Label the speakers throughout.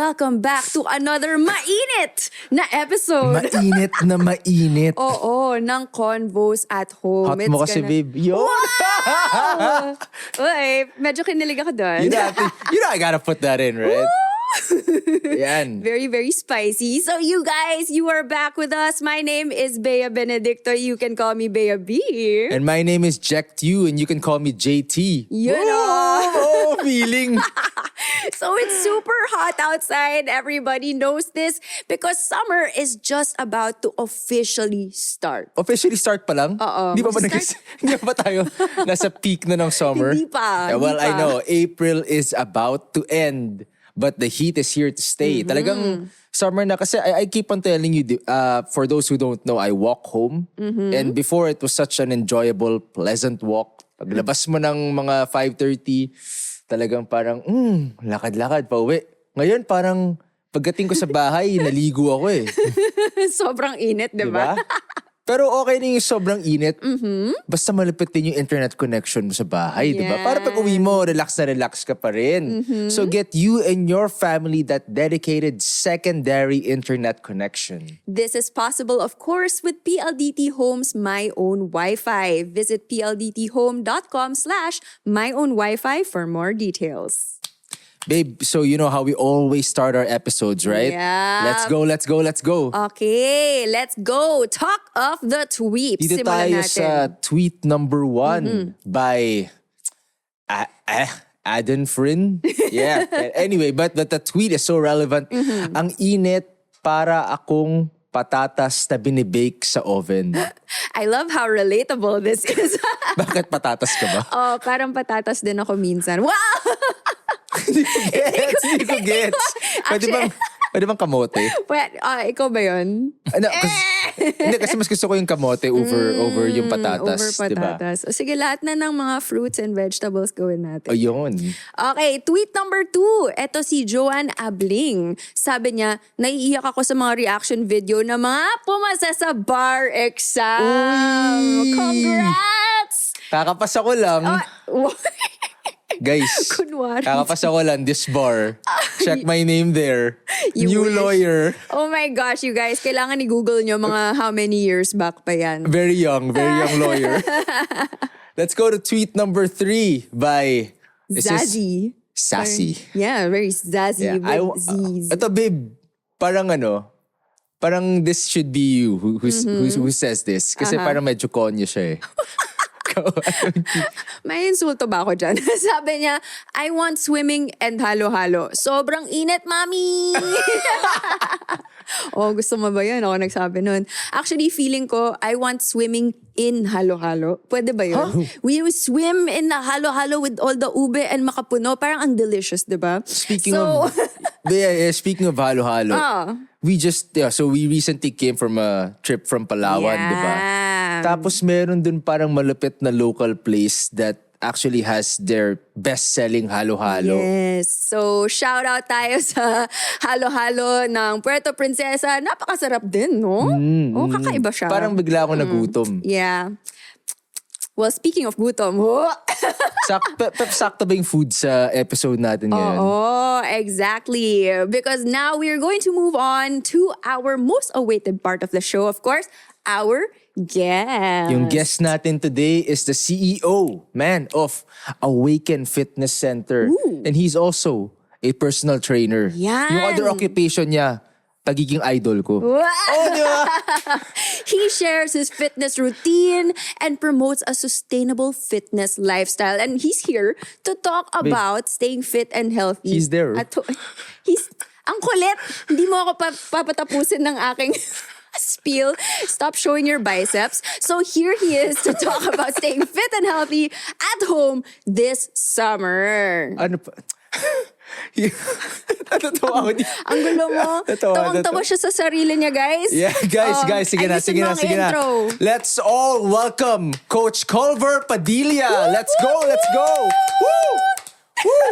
Speaker 1: welcome back to another mainit na episode.
Speaker 2: Mainit na mainit.
Speaker 1: Oo, ng Convos at Home.
Speaker 2: Hot mo kasi, babe. Yo!
Speaker 1: Wow! Uy, medyo kinilig ako doon.
Speaker 2: You know I gotta put that in, right? Yan.
Speaker 1: Very, very spicy. So you guys, you are back with us. My name is Bea Benedicto. You can call me Bea B.
Speaker 2: And my name is Jech and you can call me JT.
Speaker 1: You know.
Speaker 2: Oh, feeling.
Speaker 1: So it's super hot outside. Everybody knows this because summer is just about to officially start.
Speaker 2: Officially start pa lang?
Speaker 1: Oo.
Speaker 2: Hindi pa hindi pa tayo nasa peak na ng summer?
Speaker 1: Hindi pa.
Speaker 2: Yeah, well,
Speaker 1: hindi pa.
Speaker 2: I know. April is about to end. But the heat is here to stay. Talagang summer na. Kasi I keep on telling you, for those who don't know, I walk home. And before, it was such an enjoyable, pleasant walk. Paglabas mo ng mga 5:30, talagang parang, lakad-lakad pa uwi. Ngayon, parang pagdating ko sa bahay, naligo ako eh.
Speaker 1: Sobrang init, di ba?
Speaker 2: Pero okay na yung sobrang init. Basta malapit din yung internet connection mo sa bahay, di ba? Para pag uwi mo, relax na relax ka pa rin. So get you and your family that dedicated secondary internet connection.
Speaker 1: This is possible, of course, with PLDT Home's My Own Wi-Fi. Visit pldtHome.com/myownwifi for more details.
Speaker 2: Babe, so you know how we always start our episodes, right?
Speaker 1: Yeah.
Speaker 2: Let's go.
Speaker 1: Okay, let's go. Talk of the tweets.
Speaker 2: Dito
Speaker 1: Simulan
Speaker 2: tayo
Speaker 1: natin.
Speaker 2: sa tweet number 1 by Aden Frin. Yeah. Anyway, but the tweet is so relevant. Ang init para akong patatas na binibake sa oven.
Speaker 1: I love how relatable this is.
Speaker 2: Bakit patatas ka ba?
Speaker 1: Oh, parang patatas din ako minsan. Wow!
Speaker 2: Hindi ko gets. Pwede bang kamote?
Speaker 1: Ikaw ba yun?
Speaker 2: Ano, hindi, kasi mas gusto ko yung kamote over yung patatas.
Speaker 1: Over patatas.
Speaker 2: Diba?
Speaker 1: O sige, lahat na ng mga fruits and vegetables gawin natin.
Speaker 2: Ayun.
Speaker 1: Okay, tweet number 2. Ito si Joanne Abling. Sabi niya, naiiyak ako sa mga reaction video ng mga pumasa sa bar exam.
Speaker 2: Uy!
Speaker 1: Congrats!
Speaker 2: Kakapasa ko lang. Guys,
Speaker 1: Kunwari.
Speaker 2: kakapasa ko lang this bar. Check my name there.
Speaker 1: You
Speaker 2: New
Speaker 1: wish.
Speaker 2: lawyer.
Speaker 1: Oh my gosh, you guys. Kailangan i-google nyo mga how many years back pa yan.
Speaker 2: Very young lawyer. Let's go to tweet number 3 by...
Speaker 1: Zazzy.
Speaker 2: Sassy.
Speaker 1: Yeah, very zazzy with Z's.
Speaker 2: Ito, babe, parang this should be you who says this. Kasi parang medyo konyo siya eh.
Speaker 1: May insulto ba ako dyan? Sabi niya, I want swimming and halo-halo. Sobrang init, mami! Oh, gusto mo ba yun? Ako nagsabi nun. Actually, feeling ko, I want swimming in halo-halo. Pwede ba yun?
Speaker 2: Huh?
Speaker 1: We will swim in the halo-halo with all the ube and makapuno. Parang ang delicious, di ba?
Speaker 2: Speaking of halo-halo, we recently came from a trip from Palawan, di ba? Tapos meron dun parang malapit na local place that actually has their best-selling halo-halo.
Speaker 1: Yes. So, shout out tayo sa halo-halo ng Puerto Princesa. Napakasarap din, no? Kakaiba siya.
Speaker 2: Parang bigla ako nagutom.
Speaker 1: Yeah. Well, speaking of gutom,
Speaker 2: Sakto ba yung food sa episode natin ngayon?
Speaker 1: oh, exactly. Because now we're going to move on to our most awaited part of the show, of course, our guest.
Speaker 2: Yung guest natin today is the CEO, of Awaken Fitness Center.
Speaker 1: Ooh.
Speaker 2: And he's also a personal trainer.
Speaker 1: Yan.
Speaker 2: Yung other occupation niya, pagiging idol ko.
Speaker 1: Wow.
Speaker 2: Oh, di ba?
Speaker 1: He shares his fitness routine and promotes a sustainable fitness lifestyle. And he's here to talk about staying fit and healthy.
Speaker 2: He's there.
Speaker 1: Ang kulit. Hindi mo ako papatapusin ng aking spiel. Stop showing your biceps. So here he is to talk about staying fit and healthy at home this summer.
Speaker 2: Ano pa? Natatawa ako niya.
Speaker 1: Ang gulo mo. Tawang-tawa siya sa sarili niya, guys.
Speaker 2: Yeah, guys, sige na.
Speaker 1: Intro.
Speaker 2: Let's all welcome Coach Culver Padilla. Let's go. Woo! Woo!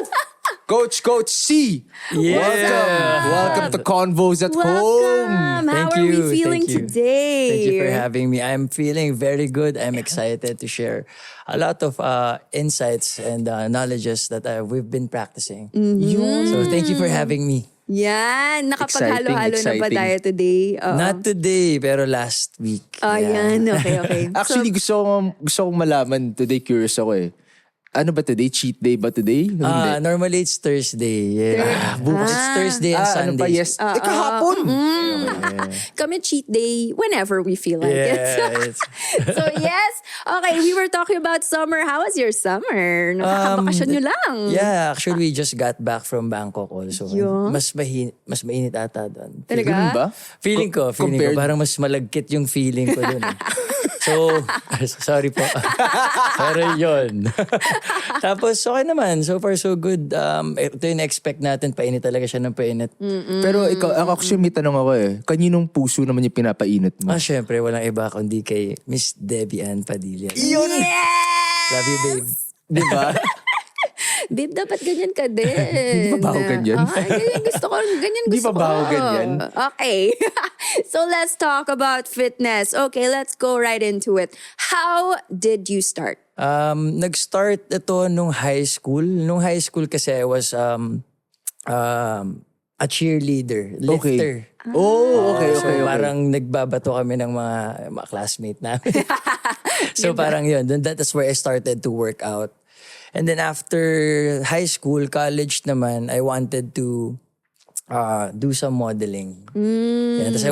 Speaker 2: Coach C.
Speaker 3: Yeah.
Speaker 2: Welcome to Convos at Home.
Speaker 1: How are we feeling today?
Speaker 3: Thank you for having me. I'm feeling very good. I'm excited to share a lot of insights and knowledges that we've been practicing. So thank you for having me.
Speaker 1: Yan, nakapaghalo-halo na ba
Speaker 2: Exciting.
Speaker 1: tayo today? Oo.
Speaker 3: Not today, pero last week.
Speaker 1: Yan, okay.
Speaker 2: Actually, gusto kong malaman today, curious ako eh. Ano ba today? Cheat day ba today? Hindi.
Speaker 3: Normally it's Thursday. Yeah. Bukas it's Thursday and
Speaker 2: Ano
Speaker 3: Sunday.
Speaker 2: pa? Yes. Kahapon!
Speaker 1: Kami cheat day whenever we feel like it.
Speaker 3: Yeah.
Speaker 1: So yes, okay, we were talking about summer. How was your summer? Nakakabakasyon nyo lang.
Speaker 3: Yeah, actually we just got back from Bangkok also.
Speaker 1: Yeah.
Speaker 3: Mas mainit ata doon.
Speaker 1: Talaga?
Speaker 2: Ganun ba?
Speaker 3: Feeling ko
Speaker 2: compared-
Speaker 3: parang mas malagkit yung feeling ko doon. So, sorry po. Pero yun. Tapos, okay naman. So far, so good. Ito yung expect natin. Painit talaga siya ng painit.
Speaker 2: Pero ikaw, actually may tanong ako eh. Kaninong puso naman yung pinapainit mo?
Speaker 3: Syempre, walang iba kundi kay Miss Bea and Padilla.
Speaker 2: Yun!
Speaker 1: Yes!
Speaker 3: Love you, babe.
Speaker 2: Di ba?
Speaker 1: Babe, dapat ganyan ka din.
Speaker 2: Hindi ba baho ganyan?
Speaker 1: Ganyan gusto ko. Ganyan
Speaker 2: Di
Speaker 1: gusto
Speaker 2: ba baho
Speaker 1: ko.
Speaker 2: ganyan?
Speaker 1: Okay. So let's talk about fitness. Okay, let's go right into it. How did you start?
Speaker 3: Nag-start ito nung high school. Nung high school kasi I was a cheerleader, lifter.
Speaker 2: Oh, okay.
Speaker 3: So parang nagbabato kami ng mga classmate namin. So parang yun, that's where I started to work out. And then after high school, college naman, I wanted to do some modeling. Yeah, tapos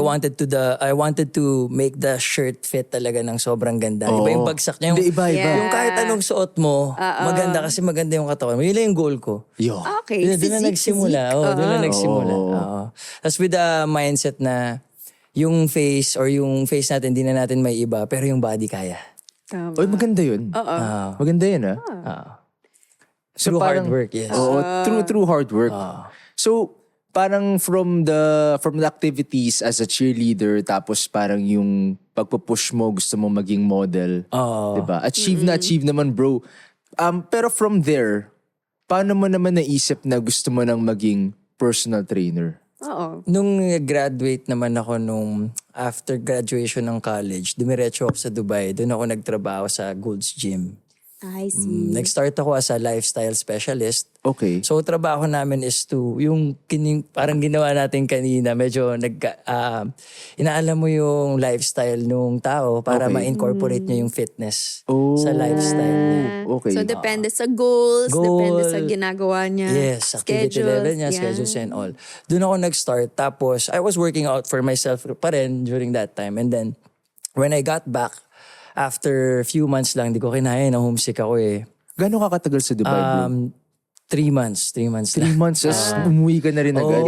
Speaker 3: I wanted to make the shirt fit talaga ng sobrang ganda. Iba yung bagsak niya.
Speaker 2: Hindi, iba.
Speaker 3: Yung kahit anong suot mo, maganda kasi maganda yung katawan mo. Yun lang yung goal ko.
Speaker 2: Yo.
Speaker 1: Okay,
Speaker 3: Doon na nagsimula. Doon na nagsimula. Tapos with the mindset na yung face natin, hindi na natin may iba, pero yung body kaya.
Speaker 1: Tama.
Speaker 2: Oy, maganda yun. Maganda yun,
Speaker 3: Through hard work, yes.
Speaker 2: Oo, through hard work. So, parang from the activities as a cheerleader, tapos parang yung pagpupush mo, gusto mo maging model. Diba? Achieve naman, bro. Pero from there, paano mo naman naisip na gusto mo nang maging personal trainer?
Speaker 1: Oo.
Speaker 3: Nung graduate naman ako after graduation ng college, dumiretso ako sa Dubai. Doon ako nagtrabaho sa Gold's Gym.
Speaker 1: I see.
Speaker 3: Nag-start ako as a lifestyle specialist.
Speaker 2: Okay.
Speaker 3: So, trabaho namin is to, parang ginawa natin kanina, medyo inaalam mo yung lifestyle nung tao para ma-incorporate niya yung fitness sa lifestyle niya.
Speaker 2: Okay.
Speaker 1: So, depende sa goals, depende sa ginagawa niya.
Speaker 3: Yes, activity level niya, schedules and all. Doon ako nag-start. Tapos, I was working out for myself pa rin during that time. And then, when I got back, after a few months lang, di ko kinaya, na homesick ako eh.
Speaker 2: Gano'n ka katagal sa Dubai, bro?
Speaker 3: 3 months. 3 months
Speaker 2: 3
Speaker 3: lang.
Speaker 2: months, umuwi ka na rin agad.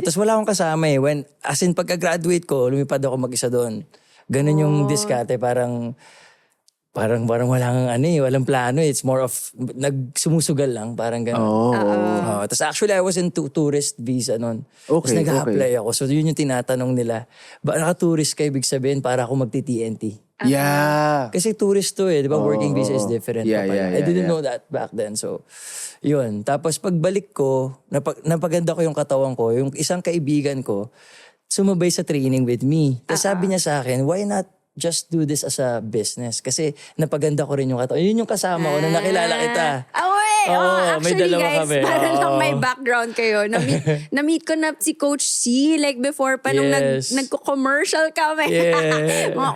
Speaker 3: Tapos wala akong kasama eh. As in, pagka-graduate ko, lumipad ako mag-isa doon. Ganun yung diskarte, parang wala kang walang plano. It's more of, nagsumusugal lang, parang gano'n. Tapos actually, I was in tourist visa noon. Tapos
Speaker 2: Okay,
Speaker 3: nag-apply ako. So yun yung tinatanong nila, ba naka-tourist ka, ibig sabihin, para ako magti-TNT.
Speaker 2: Yeah.
Speaker 3: Kasi tourist to eh, di ba? Working visa is different.
Speaker 2: Yeah,
Speaker 3: pa pala.
Speaker 2: yeah,
Speaker 3: I didn't
Speaker 2: yeah.
Speaker 3: know that back then. So, yun. Tapos pagbalik ko, napaganda ko yung katawan ko. Yung isang kaibigan ko, sumabay sa training with me. Tapos sabi niya sa akin, why not just do this as a business? Kasi napaganda ko rin yung katawan. Yun yung kasama ko nung nakilala kita. May
Speaker 1: Actually
Speaker 3: dalawa
Speaker 1: guys,
Speaker 3: kami.
Speaker 1: para lang may background kayo. Na-meet ko na si Coach C like before pa nung
Speaker 3: Yes.
Speaker 1: nagko-commercial kami.
Speaker 3: Yeah.
Speaker 1: Mga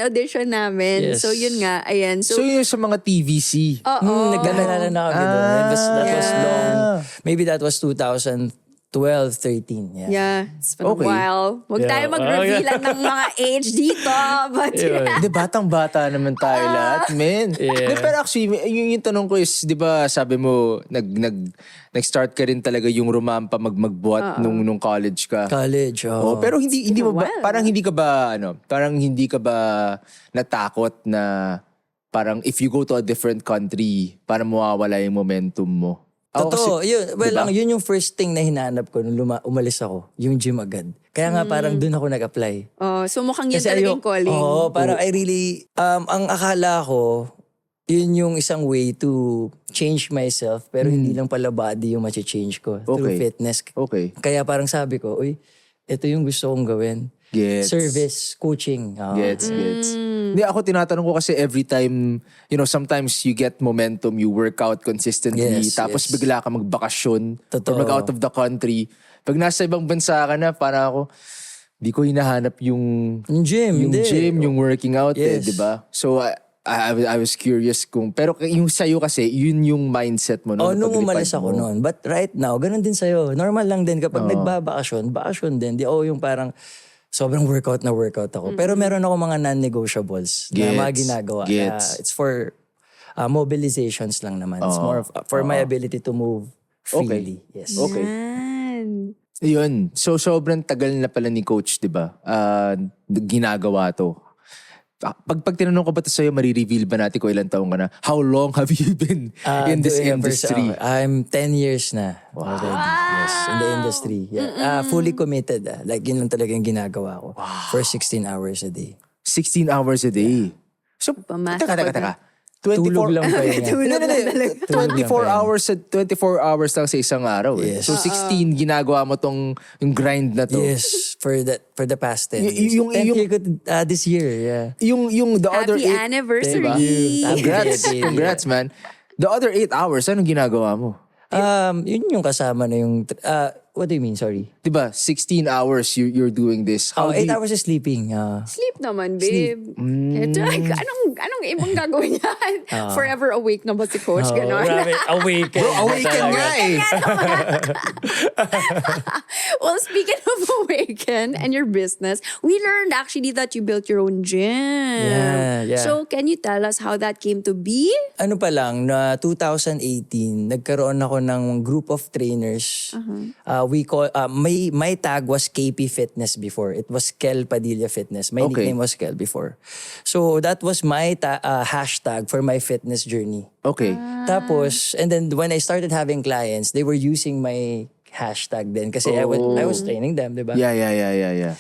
Speaker 1: audition namin.
Speaker 3: Yes.
Speaker 1: So yun nga, ayan.
Speaker 2: So yun sa mga TVC.
Speaker 3: Nagkakilala na kami doon. That was long. Maybe that was 2012, 13. Yeah.
Speaker 1: Yeah, it's been
Speaker 2: Okay.
Speaker 1: a while. Huwag tayo mag-revealan ng mga age dito. But
Speaker 2: Di batang-bata naman tayo lahat, men.
Speaker 3: Yeah.
Speaker 2: Pero actually, yung tanong ko is, di ba sabi mo, nag-start ka rin talaga yung rumampa magbuhat nung college ka.
Speaker 3: College,
Speaker 2: Oh, pero hindi mo ba,
Speaker 1: Well.
Speaker 2: parang hindi ka ba natakot na parang if you go to a different country, parang mawawala yung momentum mo? Ako
Speaker 3: Totoo.
Speaker 2: kasi-
Speaker 3: Yun,
Speaker 2: diba?
Speaker 3: yun yung first thing na hinanap ko nung umalis ako. Yung gym agad. Kaya nga parang doon ako nag-apply.
Speaker 1: so mukhang yun talaga yung calling.
Speaker 3: Oo, parang I really, ang akala ko, yun yung isang way to change myself, pero hindi lang pala body yung ma-change ko through
Speaker 2: Okay.
Speaker 3: fitness.
Speaker 2: Okay.
Speaker 3: Kaya parang sabi ko, uy, ito yung gusto kong gawin.
Speaker 2: Gets.
Speaker 3: service, coaching.
Speaker 2: Gets. Hindi, ako tinatanong ko kasi every time, sometimes you get momentum, you work out consistently,
Speaker 3: Yes,
Speaker 2: tapos
Speaker 3: yes.
Speaker 2: bigla ka magbakasyon or
Speaker 3: Totoo.
Speaker 2: mag-out of the country. Pag nasa ibang bansa ka na, para ako, di ko hinahanap yung
Speaker 3: Yung gym,
Speaker 2: yung working out
Speaker 3: Yes.
Speaker 2: di ba? So, I was curious pero yung sa'yo kasi, yun yung mindset mo. No,
Speaker 3: nung
Speaker 2: paglipad
Speaker 3: umalis ako
Speaker 2: mo.
Speaker 3: noon. But right now, ganun din sa'yo. Normal lang din kapag nagbabakasyon, bakasyon din. Di yung parang sobrang workout ako. Pero meron ako mga non-negotiables na mga
Speaker 2: Gets.
Speaker 3: ginagawa.
Speaker 2: Gets.
Speaker 3: It's for mobilizations lang naman. It's more of, for my ability to move freely. Yes.
Speaker 2: Okay.
Speaker 1: Yan.
Speaker 2: Yun. So, sobrang tagal na pala ni Coach, di ba? Ginagawa to. Pag tinanong ko ba ito sa'yo, marireveal ba natin kung ilang taong ka na? How long have you been in this
Speaker 3: Doing
Speaker 2: industry?
Speaker 3: I'm 10 years na already. Yes, in the industry. Yeah. Fully committed. Like, yun lang talaga yung ginagawa ko. For 16 hours a day.
Speaker 2: 16 hours a day. So,
Speaker 1: Pamasa
Speaker 2: teka.
Speaker 3: Tulog lang pa yun.
Speaker 1: Tulog lang talaga.
Speaker 2: 24 hours lang sa isang araw. Eh.
Speaker 3: Yes.
Speaker 2: So 16 ginagawa mo yung grind na to.
Speaker 3: Yes, for the past 10 years.
Speaker 2: Yung-
Speaker 3: 10th year ko this year, yeah.
Speaker 2: Yung the other
Speaker 1: Happy
Speaker 2: 8
Speaker 1: anniversary.
Speaker 2: Congrats man. The other 8 hours anong ginagawa mo?
Speaker 3: Yun yung kasama na yung, what do you mean? Sorry.
Speaker 2: Diba 16 hours you're doing this. How
Speaker 3: 8
Speaker 2: do you-
Speaker 3: hours is sleeping.
Speaker 1: Sleep naman, babe. Ito, like, anong ibang gagawin yan? Forever awake na ba si Coach? Ganon.
Speaker 3: Grabe, awaken.
Speaker 2: Awaken nga eh.
Speaker 1: Well, speaking of awaken and your business, we learned actually that you built your own gym.
Speaker 3: Yeah.
Speaker 1: So, can you tell us how that came to be?
Speaker 3: Ano pa lang, na 2018, nagkaroon ako ng group of trainers. We call, my tag was KP Fitness before. It was Kel Padilla Fitness. My
Speaker 2: Okay.
Speaker 3: nickname was Kel before. So that was my hashtag for my fitness journey.
Speaker 2: Okay.
Speaker 3: Tapos, and then when I started having clients, they were using my hashtag din kasi I was training them, di ba?
Speaker 2: Yeah.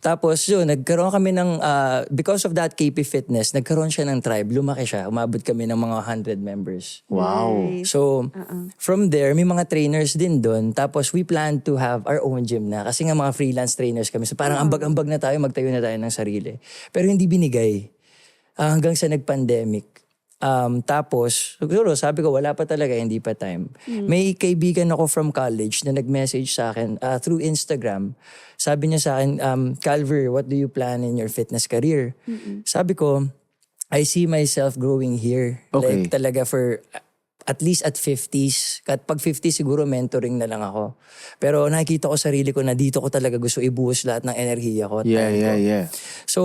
Speaker 3: Tapos yun, nagkaroon kami ng, because of that KP Fitness, nagkaroon siya ng tribe, lumaki siya, umabot kami ng mga 100 members.
Speaker 2: Wow.
Speaker 3: So, from there, may mga trainers din doon. Tapos, we plan to have our own gym na. Kasi nga mga freelance trainers kami. So, parang ambag-ambag na tayo, magtayo na tayo ng sarili. Pero hindi binigay. Hanggang sa nag-pandemic. Tapos, siguro, sabi ko, wala pa talaga, hindi pa time. May kaibigan ako from college na nag-message sa akin through Instagram. Sabi niya sa akin, Culver, what do you plan in your fitness career? Sabi ko, I see myself growing here.
Speaker 2: Okay.
Speaker 3: Like talaga for at least at 50s. At pag 50 siguro mentoring na lang ako. Pero nakikita ko sarili ko na dito ko talaga gusto ibuhos lahat ng enerhiya ko at time ko.
Speaker 2: Yeah.
Speaker 3: So,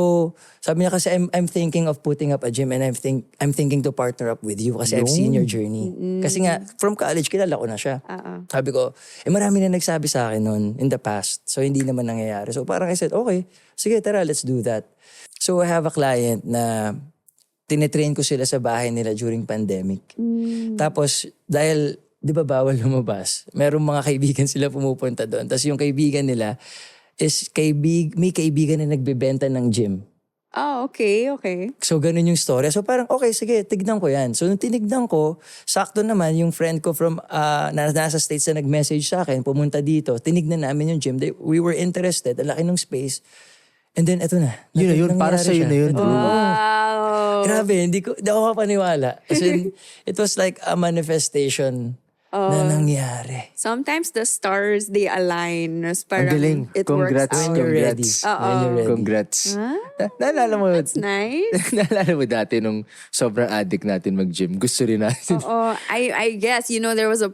Speaker 3: sabi niya kasi I'm thinking of putting up a gym and I'm thinking to partner up with you kasi I've seen your journey. Kasi nga from college kilala ko na siya. Sabi ko, marami na nagsabi sa akin noon in the past. So hindi naman nangyayari. So parang I said, okay, sige tara, let's do that. So I have a client na tinetrain ko sila sa bahay nila during pandemic. Tapos dahil di ba bawal lumabas, merong mga kaibigan sila pumupunta doon. Tapos yung kaibigan nila is may kaibigan na nagbebenta ng gym.
Speaker 1: Oh, okay.
Speaker 3: So, ganun yung story. So, parang, okay, sige, tignan ko yan. So, nung tinignan ko, sakto naman, yung friend ko from, nasa States na nag-message sa akin, pumunta dito, tinignan namin yung gym. We were interested, ang laki ng space. And then, eto na.
Speaker 2: Yun, para sa'yo na yun, bro.
Speaker 1: Wow.
Speaker 3: Grabe, hindi ako mapaniwala. As in, it was like a manifestation na nangyari.
Speaker 1: Sometimes the stars, they align. Parang
Speaker 2: Ang galing.
Speaker 1: it
Speaker 2: Congrats.
Speaker 1: works out.
Speaker 3: When you're ready.
Speaker 2: Congrats.
Speaker 3: When you're ready.
Speaker 2: Congrats. Naalala mo,
Speaker 1: That's nice.
Speaker 2: naalala mo dati nung sobrang addict natin mag-gym. Gusto rin natin.
Speaker 1: Oh, I guess, there was a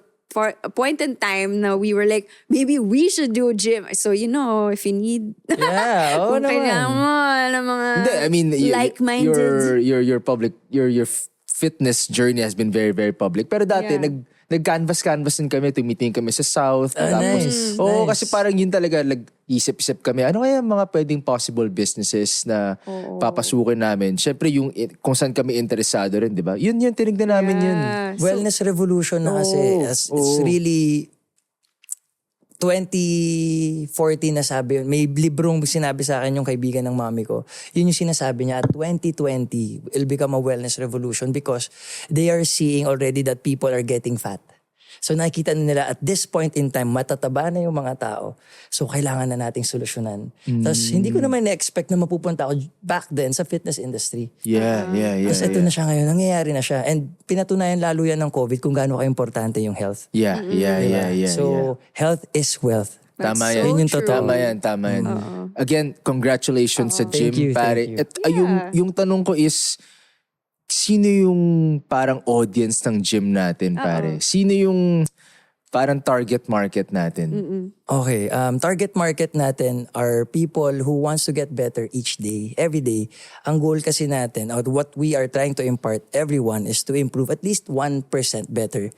Speaker 1: point in time na we were like, maybe we should do gym. So, if you need,
Speaker 3: Yeah, oo
Speaker 1: kung
Speaker 3: naman.
Speaker 1: kailangan mo, mga
Speaker 2: Hindi, I mean,
Speaker 1: like-minded.
Speaker 2: your public, your fitness journey has been very, very public. Pero dati,
Speaker 1: Yeah.
Speaker 2: nag-canvas din kami, tumitingin kami sa South.
Speaker 3: Nice,
Speaker 2: Oo,
Speaker 3: nice.
Speaker 2: kasi parang yun talaga, isip-isip kami, ano kaya mga pwedeng possible businesses na papasukin namin? Syempre, kung saan kami interesado rin, di ba? Yun, tinignan namin yun.
Speaker 3: Wellness revolution na kasi. It's really 2014 na sabi yun. May librong sinabi sa akin yung kaibigan ng mami ko. Yun yung sinasabi niya, at 2020 will become a wellness revolution because they are seeing already that people are getting fat. So nakikita na nila at this point in time, matataba na yung mga tao. So kailangan na nating solusyonan. Tapos hindi ko naman na-expect na mapupunta ako back then sa fitness industry.
Speaker 2: Yeah.
Speaker 3: Tapos ito na siya ngayon, nangyayari na siya. And pinatunayan lalo yan ng COVID kung gaano ka-importante yung health.
Speaker 2: Yeah.
Speaker 3: So health is wealth.
Speaker 1: That's
Speaker 2: Tama
Speaker 1: so
Speaker 2: yan.
Speaker 3: Yun yung totoo.
Speaker 2: Tama yan. Again, congratulations sa gym,
Speaker 3: Thank you,
Speaker 2: pare.
Speaker 3: thank you.
Speaker 2: At yung tanong ko is, sino yung parang audience ng gym natin, pare? Sino yung parang target market natin?
Speaker 3: Okay, target market natin are people who wants to get better each day, every day. Ang goal kasi natin, or what we are trying to impart everyone is to improve at least 1% better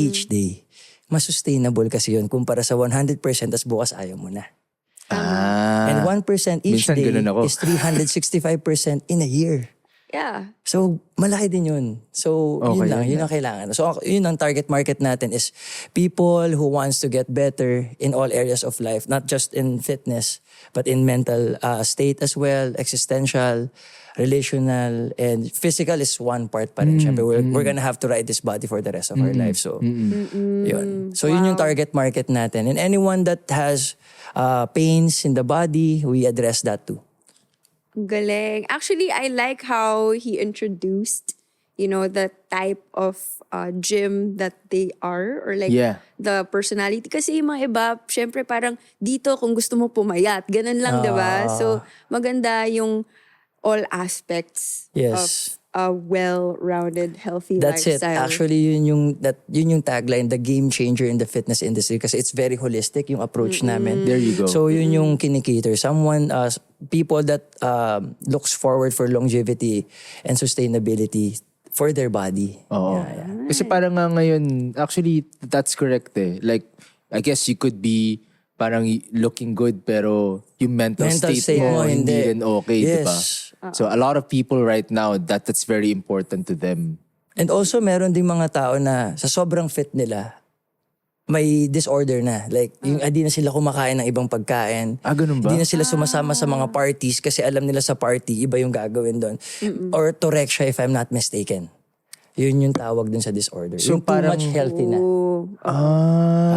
Speaker 3: each day. Mas sustainable kasi yun kumpara sa 100% tas bukas ayaw mo na. And 1% each
Speaker 2: Minsan
Speaker 3: day
Speaker 2: ganun ako.
Speaker 3: is 365% in a year.
Speaker 1: Yeah.
Speaker 3: So, malaki din yun. So,
Speaker 2: Okay,
Speaker 3: yun ang kailangan. So, yun ang target market natin is people who wants to get better in all areas of life, not just in fitness, but in mental state as well, existential, relational, and physical is one part pa rin. Siyempre, we're gonna have to ride this body for the rest of our life. So, yun. So, yun yung target market natin. And anyone that has pains in the body, we address that too.
Speaker 1: Galing. Actually, I like how he introduced, the type of gym that they are or like the personality. Kasi yung mga iba, syempre parang dito kung gusto mo pumayat. Ganun lang, diba? So, maganda yung all aspects
Speaker 3: Yes.
Speaker 1: of a well-rounded, healthy
Speaker 3: That's
Speaker 1: lifestyle.
Speaker 3: it. Actually, yun yung tagline, the game changer in the fitness industry kasi it's very holistic yung approach namin.
Speaker 2: There you go.
Speaker 3: So yun yung kinikater. Someone, people that looks forward for longevity and sustainability for their body.
Speaker 2: Oo. Kasi parang nga ngayon, actually, that's correct eh. Like, I guess you could be parang looking good pero yung mental state mo hindi rin okay,
Speaker 3: Yes.
Speaker 2: diba? So a lot of people right now, that's very important to them.
Speaker 3: And also, meron ding mga tao na sa sobrang fit nila, may disorder na. Like, yung di na sila kumakain ng ibang pagkain.
Speaker 2: Ganun ba?
Speaker 3: Hindi na sila sumasama sa mga parties kasi alam nila sa party, iba yung gagawin doon. Orthorexia, if I'm not mistaken. Yun yung tawag dun sa disorder.
Speaker 2: So
Speaker 3: yung
Speaker 2: parang-
Speaker 3: too much healthy na.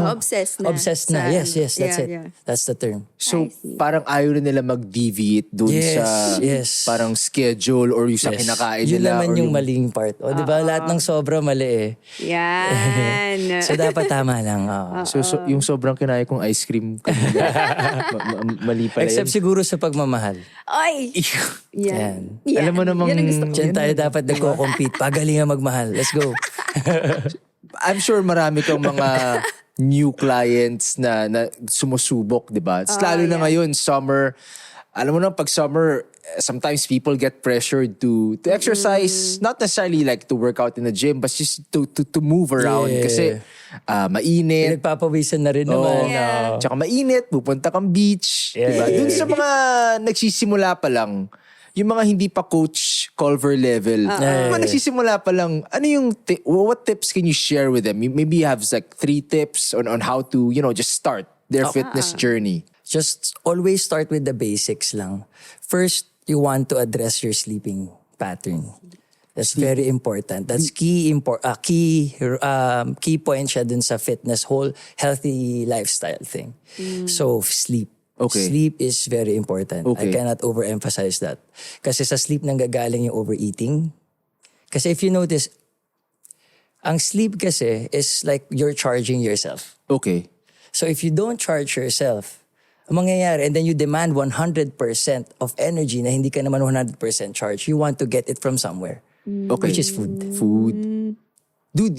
Speaker 1: Obsessed na.
Speaker 3: Obsessed na. Yes, that's it.
Speaker 1: Yeah.
Speaker 3: That's the term.
Speaker 2: So
Speaker 1: I see.
Speaker 2: parang ayaw rin nila mag-deviate dun
Speaker 3: Yes,
Speaker 2: sa
Speaker 3: yes.
Speaker 2: parang schedule or yung sa kinakain
Speaker 3: Yun
Speaker 2: nila.
Speaker 3: naman
Speaker 2: or
Speaker 3: yung maling part. O, di ba? Lahat ng sobra mali eh.
Speaker 1: Yan.
Speaker 3: So, dapat tama lang. Oo.
Speaker 2: So yung sobrang kinaya kong ice cream kanina, mali pala
Speaker 3: Except
Speaker 2: yun.
Speaker 3: siguro sa pagmamahal.
Speaker 1: Oy!
Speaker 3: Yan.
Speaker 1: Yan.
Speaker 2: Alam mo namang-
Speaker 1: Yan ang gusto ko.
Speaker 3: Diyan tayo dapat nagko-compete. Pagalingan magmahal. Let's go.
Speaker 2: I'm sure marami kang mga new clients na sumusubok, di ba? Lalo na ngayon, summer. Alam mo na, pag summer, sometimes people get pressured to exercise, not necessarily like to work out in the gym, but just to move around.
Speaker 3: Yeah.
Speaker 2: Kasi mainit.
Speaker 3: Pinagpapawisan na rin naman.
Speaker 1: Yeah.
Speaker 2: Tsaka mainit, pupunta kang beach. Diba? Dun sa mga nagsisimula pa lang, yung mga hindi pa Coach Culver level, yung mga nagsisimula pa lang, ano yung, what tips can you share with them? Maybe you have like 3 tips on how to, just start their fitness journey.
Speaker 3: Just always start with the basics lang. First, you want to address your sleeping pattern. That's very important. That's key point siya dun sa fitness, whole healthy lifestyle thing. So, sleep.
Speaker 2: Okay.
Speaker 3: Sleep is very important.
Speaker 2: Okay.
Speaker 3: I cannot overemphasize that. Kasi sa sleep nanggagaling yung overeating. Kasi if you notice, ang sleep kasi is like you're charging yourself.
Speaker 2: Okay.
Speaker 3: So if you don't charge yourself, ang mangyayari, and then you demand 100% of energy na hindi ka naman 100% charge, you want to get it from somewhere.
Speaker 2: Okay.
Speaker 3: Which is food.
Speaker 2: Food. Dude,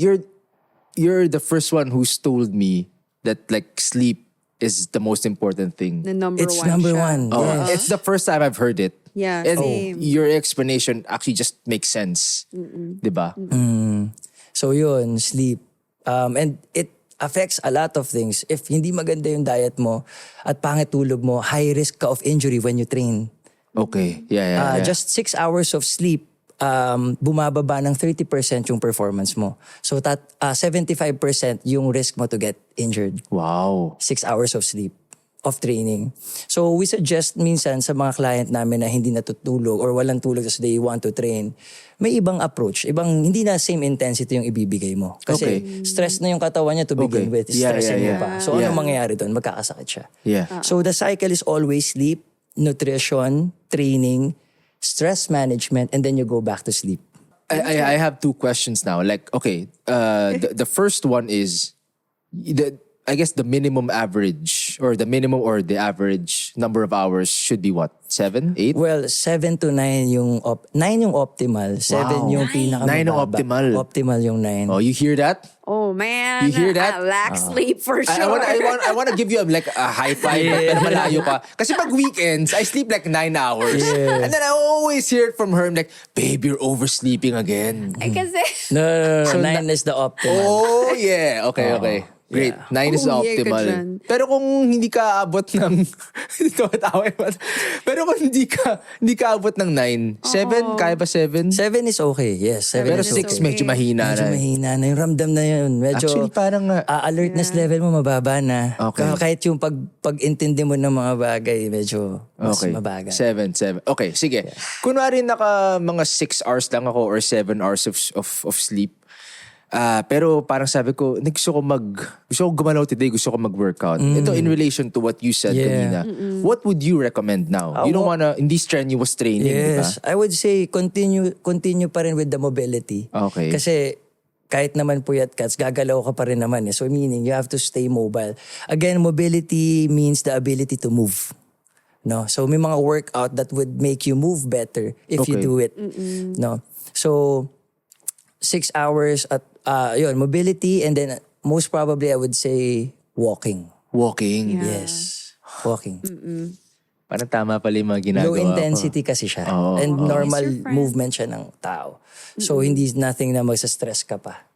Speaker 2: you're the first one who's told me that like sleep is the most important thing.
Speaker 1: The number
Speaker 3: It's
Speaker 1: one
Speaker 3: number
Speaker 1: siya.
Speaker 3: one. Yes.
Speaker 2: It's the first time I've heard it.
Speaker 1: Yeah,
Speaker 2: And
Speaker 1: same.
Speaker 2: your explanation actually just makes sense. Diba?
Speaker 3: So yun, sleep. And it affects a lot of things. If hindi maganda yung diet mo at pangit tulog mo, high risk ka of injury when you train.
Speaker 2: Okay. Yeah.
Speaker 3: Just 6 hours of sleep, bumababa ng 30% yung performance mo. So 75% yung risk mo to get injured.
Speaker 2: Wow.
Speaker 3: 6 hours of sleep. of training. So we suggest minsan sa mga client namin na hindi natutulog or walang tulog kasi they want to train, may ibang approach. Hindi na same intensity yung ibibigay mo. Kasi stress na yung katawan niya to begin with. Stressing mo pa. So ano mangyayari doon? Magkakasakit siya.
Speaker 2: Yeah.
Speaker 3: So the cycle is always sleep, nutrition, training, stress management, and then you go back to sleep.
Speaker 2: I have two questions now. Like, okay, the first one is, I guess the minimum average or the average number of hours should be what? 7, 8?
Speaker 3: Well, 7 to 9 yung 9 yung optimal, 7
Speaker 2: Wow.
Speaker 3: yung
Speaker 2: 9
Speaker 3: pinakamababa.
Speaker 2: ang optimal.
Speaker 3: Optimal yung 9.
Speaker 2: Oh, you hear that?
Speaker 1: Oh man,
Speaker 2: You hear that?
Speaker 1: I lack sleep for sure.
Speaker 2: I want to give you like a high five, pero malayo ka. Kasi pag weekends, I sleep like 9 hours.
Speaker 3: Yeah.
Speaker 2: And then I always hear it from her, like, babe, you're oversleeping again.
Speaker 1: Eh, kasi,
Speaker 3: No, 9 is the optimal.
Speaker 2: Oh, yeah. Okay. Great. 9 is
Speaker 1: Oh, yeah,
Speaker 2: optimal.
Speaker 1: ka dyan.
Speaker 2: Pero kung hindi ka abot ng pero kung hindi ka abot ng 9, 7, kaya ba 7?
Speaker 3: 7 is okay, yes. 7
Speaker 2: Pero
Speaker 3: is
Speaker 2: 6
Speaker 3: okay.
Speaker 2: medyo mahina
Speaker 3: Medyo
Speaker 2: na.
Speaker 3: mahina na. Yung ramdam na yun. Medyo,
Speaker 2: Actually, parang
Speaker 3: alertness level mo mababa na.
Speaker 2: Okay.
Speaker 3: Kahit yung pag-intindi mo ng mga bagay, medyo mas mabagal.
Speaker 2: 7. Okay, sige. Kunwari naka mga 6 hours lang ako or 7 hours of sleep. Pero parang sabi ko, gusto ko gumalaw today, gusto ko mag-workout. Ito in relation to what you said kanina. What would you recommend now? You don't wanna, hindi strenuous training, di ba?
Speaker 3: Yes, I would say continue pa rin with the mobility.
Speaker 2: Okay.
Speaker 3: Kasi kahit naman puyat ka, gagalaw ka pa rin naman. So meaning you have to stay mobile. Again, mobility means the ability to move. No, so may mga workout that would make you move better if you
Speaker 2: Okay.
Speaker 3: do it. No, so 6 hours at mobility, and then most probably I would say walking.
Speaker 2: Walking.
Speaker 3: Yes, walking.
Speaker 2: Parang tama pala yung mga ginagawa
Speaker 3: Low intensity kasi siya. And normal movement siya ng tao. So hindi nothing na magsa-stress ka pa.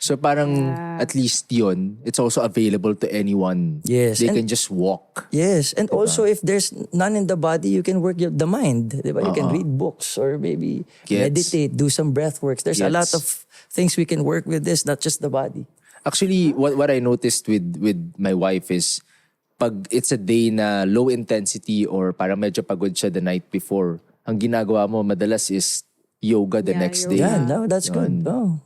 Speaker 2: So parang at least yun, it's also available to anyone.
Speaker 3: Yes,
Speaker 2: They
Speaker 3: and-
Speaker 2: can just walk.
Speaker 3: Yes, and also if there's none in the body, you can work the mind. Diba? You can read books or maybe
Speaker 2: Gets.
Speaker 3: meditate, do some breath works. There's a lot
Speaker 2: Gets.
Speaker 3: of things we can work with this, not just the body.
Speaker 2: Actually, what I noticed with my wife is pag it's a day na low intensity or parang medyo pagod siya the night before, ang ginagawa mo madalas is yoga the next day.
Speaker 3: Yeah, no, that's good. Oh.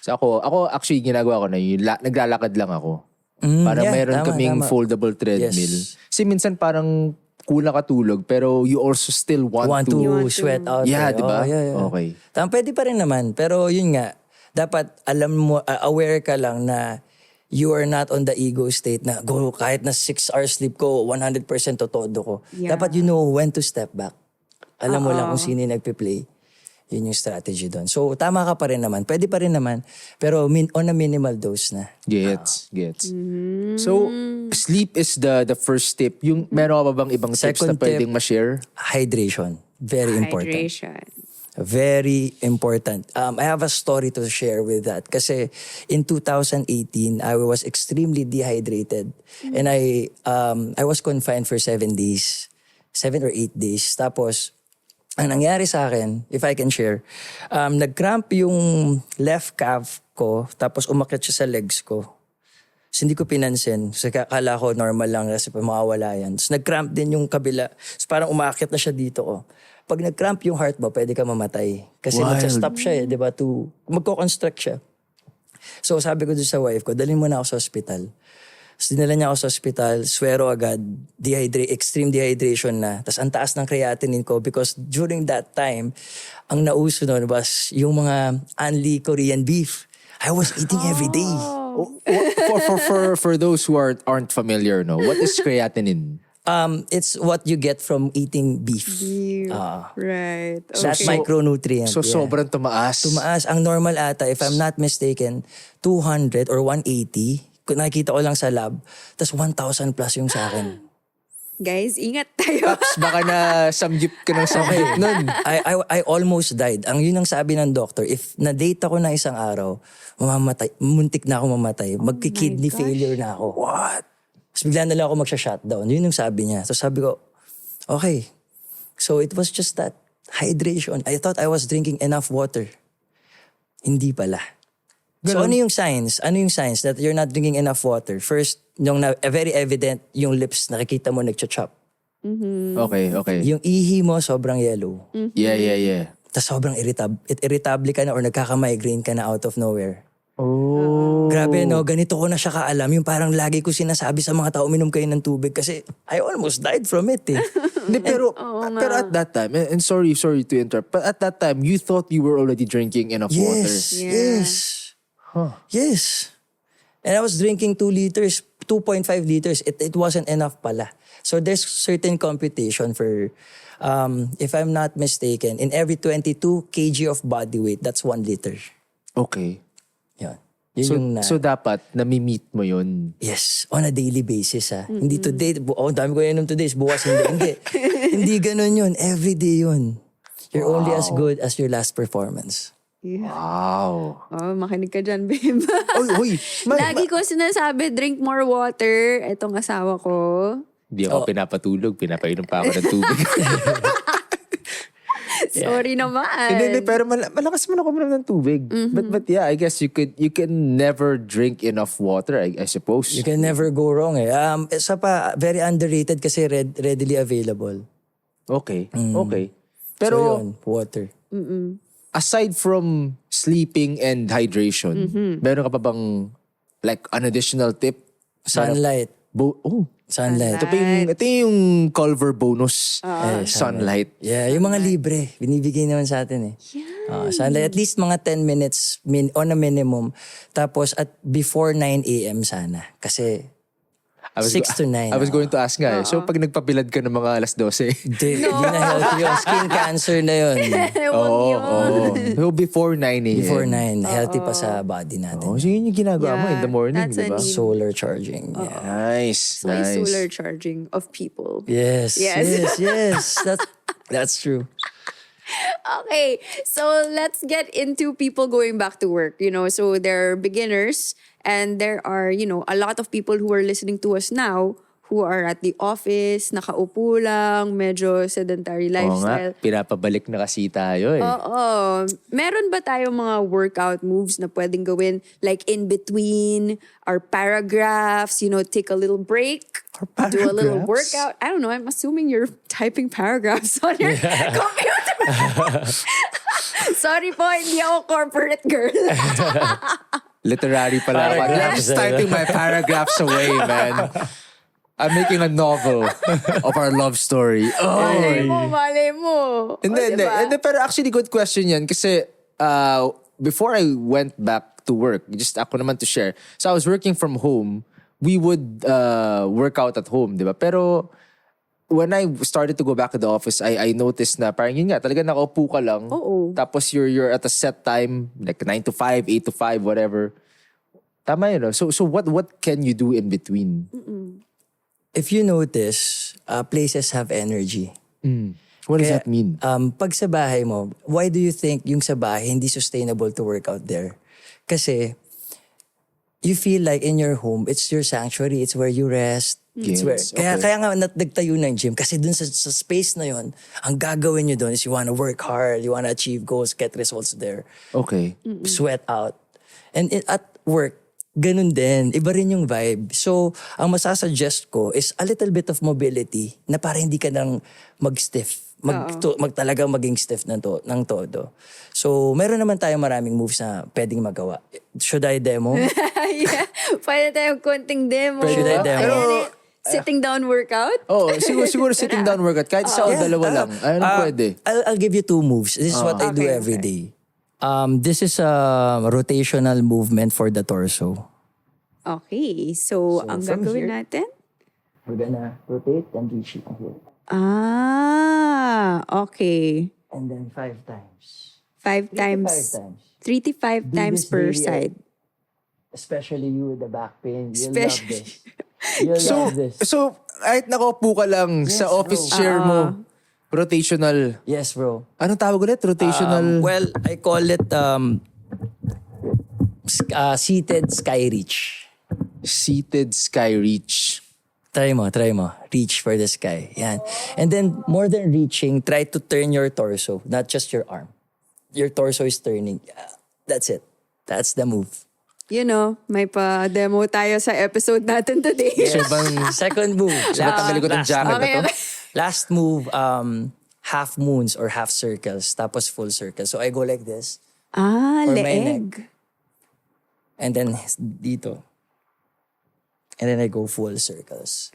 Speaker 2: So ako actually ginagawa ko na yun, naglalakad lang ako. Parang
Speaker 3: yeah,
Speaker 2: mayroon
Speaker 3: tama,
Speaker 2: kaming
Speaker 3: tama.
Speaker 2: foldable treadmill.
Speaker 3: Yes.
Speaker 2: Kasi minsan parang kulang ka tulog pero you also still want to.
Speaker 3: sweat out.
Speaker 2: Yeah,
Speaker 3: there.
Speaker 2: di ba?
Speaker 3: Oh, yeah.
Speaker 2: Okay.
Speaker 3: Pwede pa rin naman. Pero yun nga, dapat alam mo, aware ka lang na you are not on the ego state na go kahit na 6 hours sleep ko, 100% todo ko.
Speaker 1: Yeah.
Speaker 3: Dapat you know when to step back. Alam mo lang kung sino yung nagpe-play. Yun yung strategy doon. So, tama ka pa rin naman. Pwede pa rin naman. Pero on a minimal dose na.
Speaker 2: Gets. So, sleep is the first tip. Yung meron ka ba bang ibang tips na
Speaker 3: Second
Speaker 2: pwedeng
Speaker 3: tip,
Speaker 2: ma-share?
Speaker 3: Hydration. Very important.
Speaker 1: hydration.
Speaker 3: Very important. I have a story to share with that. Kasi in 2018, I was extremely dehydrated. And I was confined for 7 days. 7 or 8 days. Tapos, ang nangyari sa akin, if I can share, nag-cramp yung left calf ko, tapos umakyat siya sa legs ko. So, hindi ko pinansin. So, akala ko normal lang kasi mawawala yan. So, nag-cramp din yung kabila. So, parang umakyat na siya dito. Pag nag-cramp yung heart mo, pwede ka mamatay. Kasi
Speaker 2: Wild.
Speaker 3: magsa-stop siya di ba? Magko-construct siya. So, sabi ko doon sa wife ko, dalhin mo na ako sa hospital. So, dinala niya ako sa hospital, swero agad, extreme dehydration na. Tapos ang taas ng creatinine ko because during that time, ang nauso noon was yung mga unli Korean beef. I was eating every day.
Speaker 2: For those who aren't familiar, no, what is creatinine?
Speaker 3: It's what you get from eating beef.
Speaker 1: Right.
Speaker 3: That micronutrient.
Speaker 2: So,
Speaker 3: yeah.
Speaker 2: sobrang tumaas.
Speaker 3: Tumaas. Ang normal ata, if I'm not mistaken, 200 or 180. Kung nakikita ko lang sa lab. Tapos 1,000 plus yung sa akin.
Speaker 1: Guys, ingat tayo.
Speaker 2: Paps, baka na samgyup ka ng samgyup nun.
Speaker 3: I almost died. Yun ang sabi ng doctor, if na-date ako ng isang araw, mamamatay, muntik na ako mamatay. Magki-kidney failure na ako.
Speaker 2: What?
Speaker 3: Tapos bigla na lang ako magsha-shutdown. Yun yung sabi niya. So sabi ko, okay. So it was just that hydration. I thought I was drinking enough water. Hindi pala. So ano yung signs? Ano yung signs that you're not drinking enough water? First, very evident, yung lips, nakikita mo nagcha-chop.
Speaker 2: Okay.
Speaker 3: Yung ihi mo, sobrang yellow.
Speaker 2: Yeah.
Speaker 3: Tapos sobrang irritable ka na or nagkaka-migraine ka na out of nowhere.
Speaker 2: Oh.
Speaker 3: Grabe no, ganito ko na siya kaalam. Yung parang lagi ko sinasabi sa mga tao, uminom kayo ng tubig kasi I almost died from it eh.
Speaker 2: Hindi, pero at that time, and sorry to interrupt, but at that time, you thought you were already drinking enough water.
Speaker 3: Yes. And I was drinking 2 liters, 2.5 liters. It wasn't enough pala. So there's certain computation for, if I'm not mistaken, in every 22 kg of body weight, that's 1 liter.
Speaker 2: Okay.
Speaker 3: Yan. Yun
Speaker 2: So dapat, nami-meet mo yun.
Speaker 3: Yes, on a daily basis Hindi today, dami ko inom today, bukas hindi. Hindi ganun yun. Every day yun. You're only as good as your last performance.
Speaker 1: Yeah.
Speaker 2: Wow.
Speaker 1: Oh, makinig ka dyan, babe.
Speaker 2: Oy.
Speaker 1: Lagi ko sinasabi, drink more water. Itong asawa ko.
Speaker 2: Hindi ako pinapatulog, pinapainom pa ako ng tubig.
Speaker 1: Sorry naman.
Speaker 2: Hindi, pero malakas man ako uminom ng tubig. But yeah, I guess you can never drink enough water, I suppose.
Speaker 3: You can never go wrong Isa pa, very underrated kasi readily available.
Speaker 2: Okay.
Speaker 3: Pero,
Speaker 2: Pero
Speaker 3: yun, water.
Speaker 2: aside from sleeping and hydration, meron ka pa bang like an additional tip?
Speaker 3: Sunlight. Sunlight.
Speaker 2: Ito yung Culver bonus. Sunlight.
Speaker 3: Yeah, yung mga libre. Binibigay naman sa atin sunlight. At least mga 10 minutes on a minimum. Tapos at before 9 a.m. sana. Kasi 6 to 9.
Speaker 2: I was going to ask nga so pag nagpabilad ka ng mga alas 12.
Speaker 3: Hindi na healthy yun. Skin cancer na yun.
Speaker 2: So before 9 a.m.
Speaker 3: Before 9. Healthy pa sa body natin.
Speaker 2: So yun yung ginagawa mo in the morning,
Speaker 1: that's
Speaker 2: di ba?
Speaker 1: a need.
Speaker 3: Solar charging. Yeah.
Speaker 2: Nice.
Speaker 1: So yung solar charging of people.
Speaker 3: Yes. That's true.
Speaker 1: Okay, so let's get into people going back to work. So they're beginners and there are, a lot of people who are listening to us now who are at the office, nakaupo lang, medyo sedentary lifestyle.
Speaker 2: Oo nga, pinapabalik na kasi tayo eh.
Speaker 1: Oo. Meron ba tayong mga workout moves na pwedeng gawin like in between our paragraphs, take a little break, do a little workout? I don't know, I'm assuming you're typing paragraphs on your computer. Sorry po, hindi ako corporate girl.
Speaker 2: Literary pala ako. I'm just typing my paragraphs away, man. I'm making a novel of our love story.
Speaker 1: Malay mo.
Speaker 2: Hindi. Pero actually, good question yan. Kasi before I went back to work, just ako naman to share. So I was working from home. We would work out at home, di ba? Pero when I started to go back to the office, I noticed na parang yun nga, talaga nakaupo ka lang. Tapos you're at a set time, like 9 to 5, 8 to 5, whatever. Tama yun. So what can you do in between?
Speaker 3: If you notice, places have energy.
Speaker 2: What does that mean?
Speaker 3: Pag sa bahay mo, why do you think yung sa bahay hindi sustainable to work out there? Kasi you feel like in your home, it's your sanctuary, it's where you rest. Kaya nga nagtayo ng gym kasi dun sa space na yon, ang gagawin nyo dun is you wanna work hard, you wanna achieve goals, get results there.
Speaker 2: Okay.
Speaker 3: Sweat out. And at work, ganun din. Iba rin yung vibe. So, ang masasuggest ko is a little bit of mobility na para hindi ka nang mag-stiff. Talagang maging stiff ng todo. So, meron naman tayong maraming moves na pwedeng magawa. Should I demo?
Speaker 1: Yeah. Pwede tayong konting demo.
Speaker 3: Should I demo?
Speaker 1: Sitting down workout?
Speaker 2: Siguro sitting down workout. Kahit isa o dalawa lang. Pwede?
Speaker 3: I'll give you 2 moves. This is what I do every day. This is a rotational movement for the torso.
Speaker 1: Okay. So ang gagawin natin?
Speaker 3: We're gonna rotate and reach it here.
Speaker 1: Okay.
Speaker 3: And then 5 times.
Speaker 1: 5 times. 3 to 5 times per side.
Speaker 3: Especially you with the back pain. You'll love this.
Speaker 2: So, kahit nakaupo ka lang sa office chair mo, rotational.
Speaker 3: Yes, bro.
Speaker 2: Anong tawag ulit? Rotational?
Speaker 3: Well, I call it seated sky reach.
Speaker 2: Seated sky reach.
Speaker 3: Try mo. Reach for the sky. Yan. And then, more than reaching, try to turn your torso, not just your arm. Your torso is turning. That's it. That's the move.
Speaker 1: may pa-demo tayo sa episode natin today.
Speaker 3: Yes.
Speaker 2: So bang-
Speaker 3: Second move.
Speaker 2: Matagal ko ng jacket na
Speaker 1: Okay,
Speaker 2: to.
Speaker 1: okay.
Speaker 3: Last move, half moons or half circles, tapos full circle. So I go like this.
Speaker 1: Ah,
Speaker 3: For my
Speaker 1: leeg.
Speaker 3: And then dito. And then I go full circles.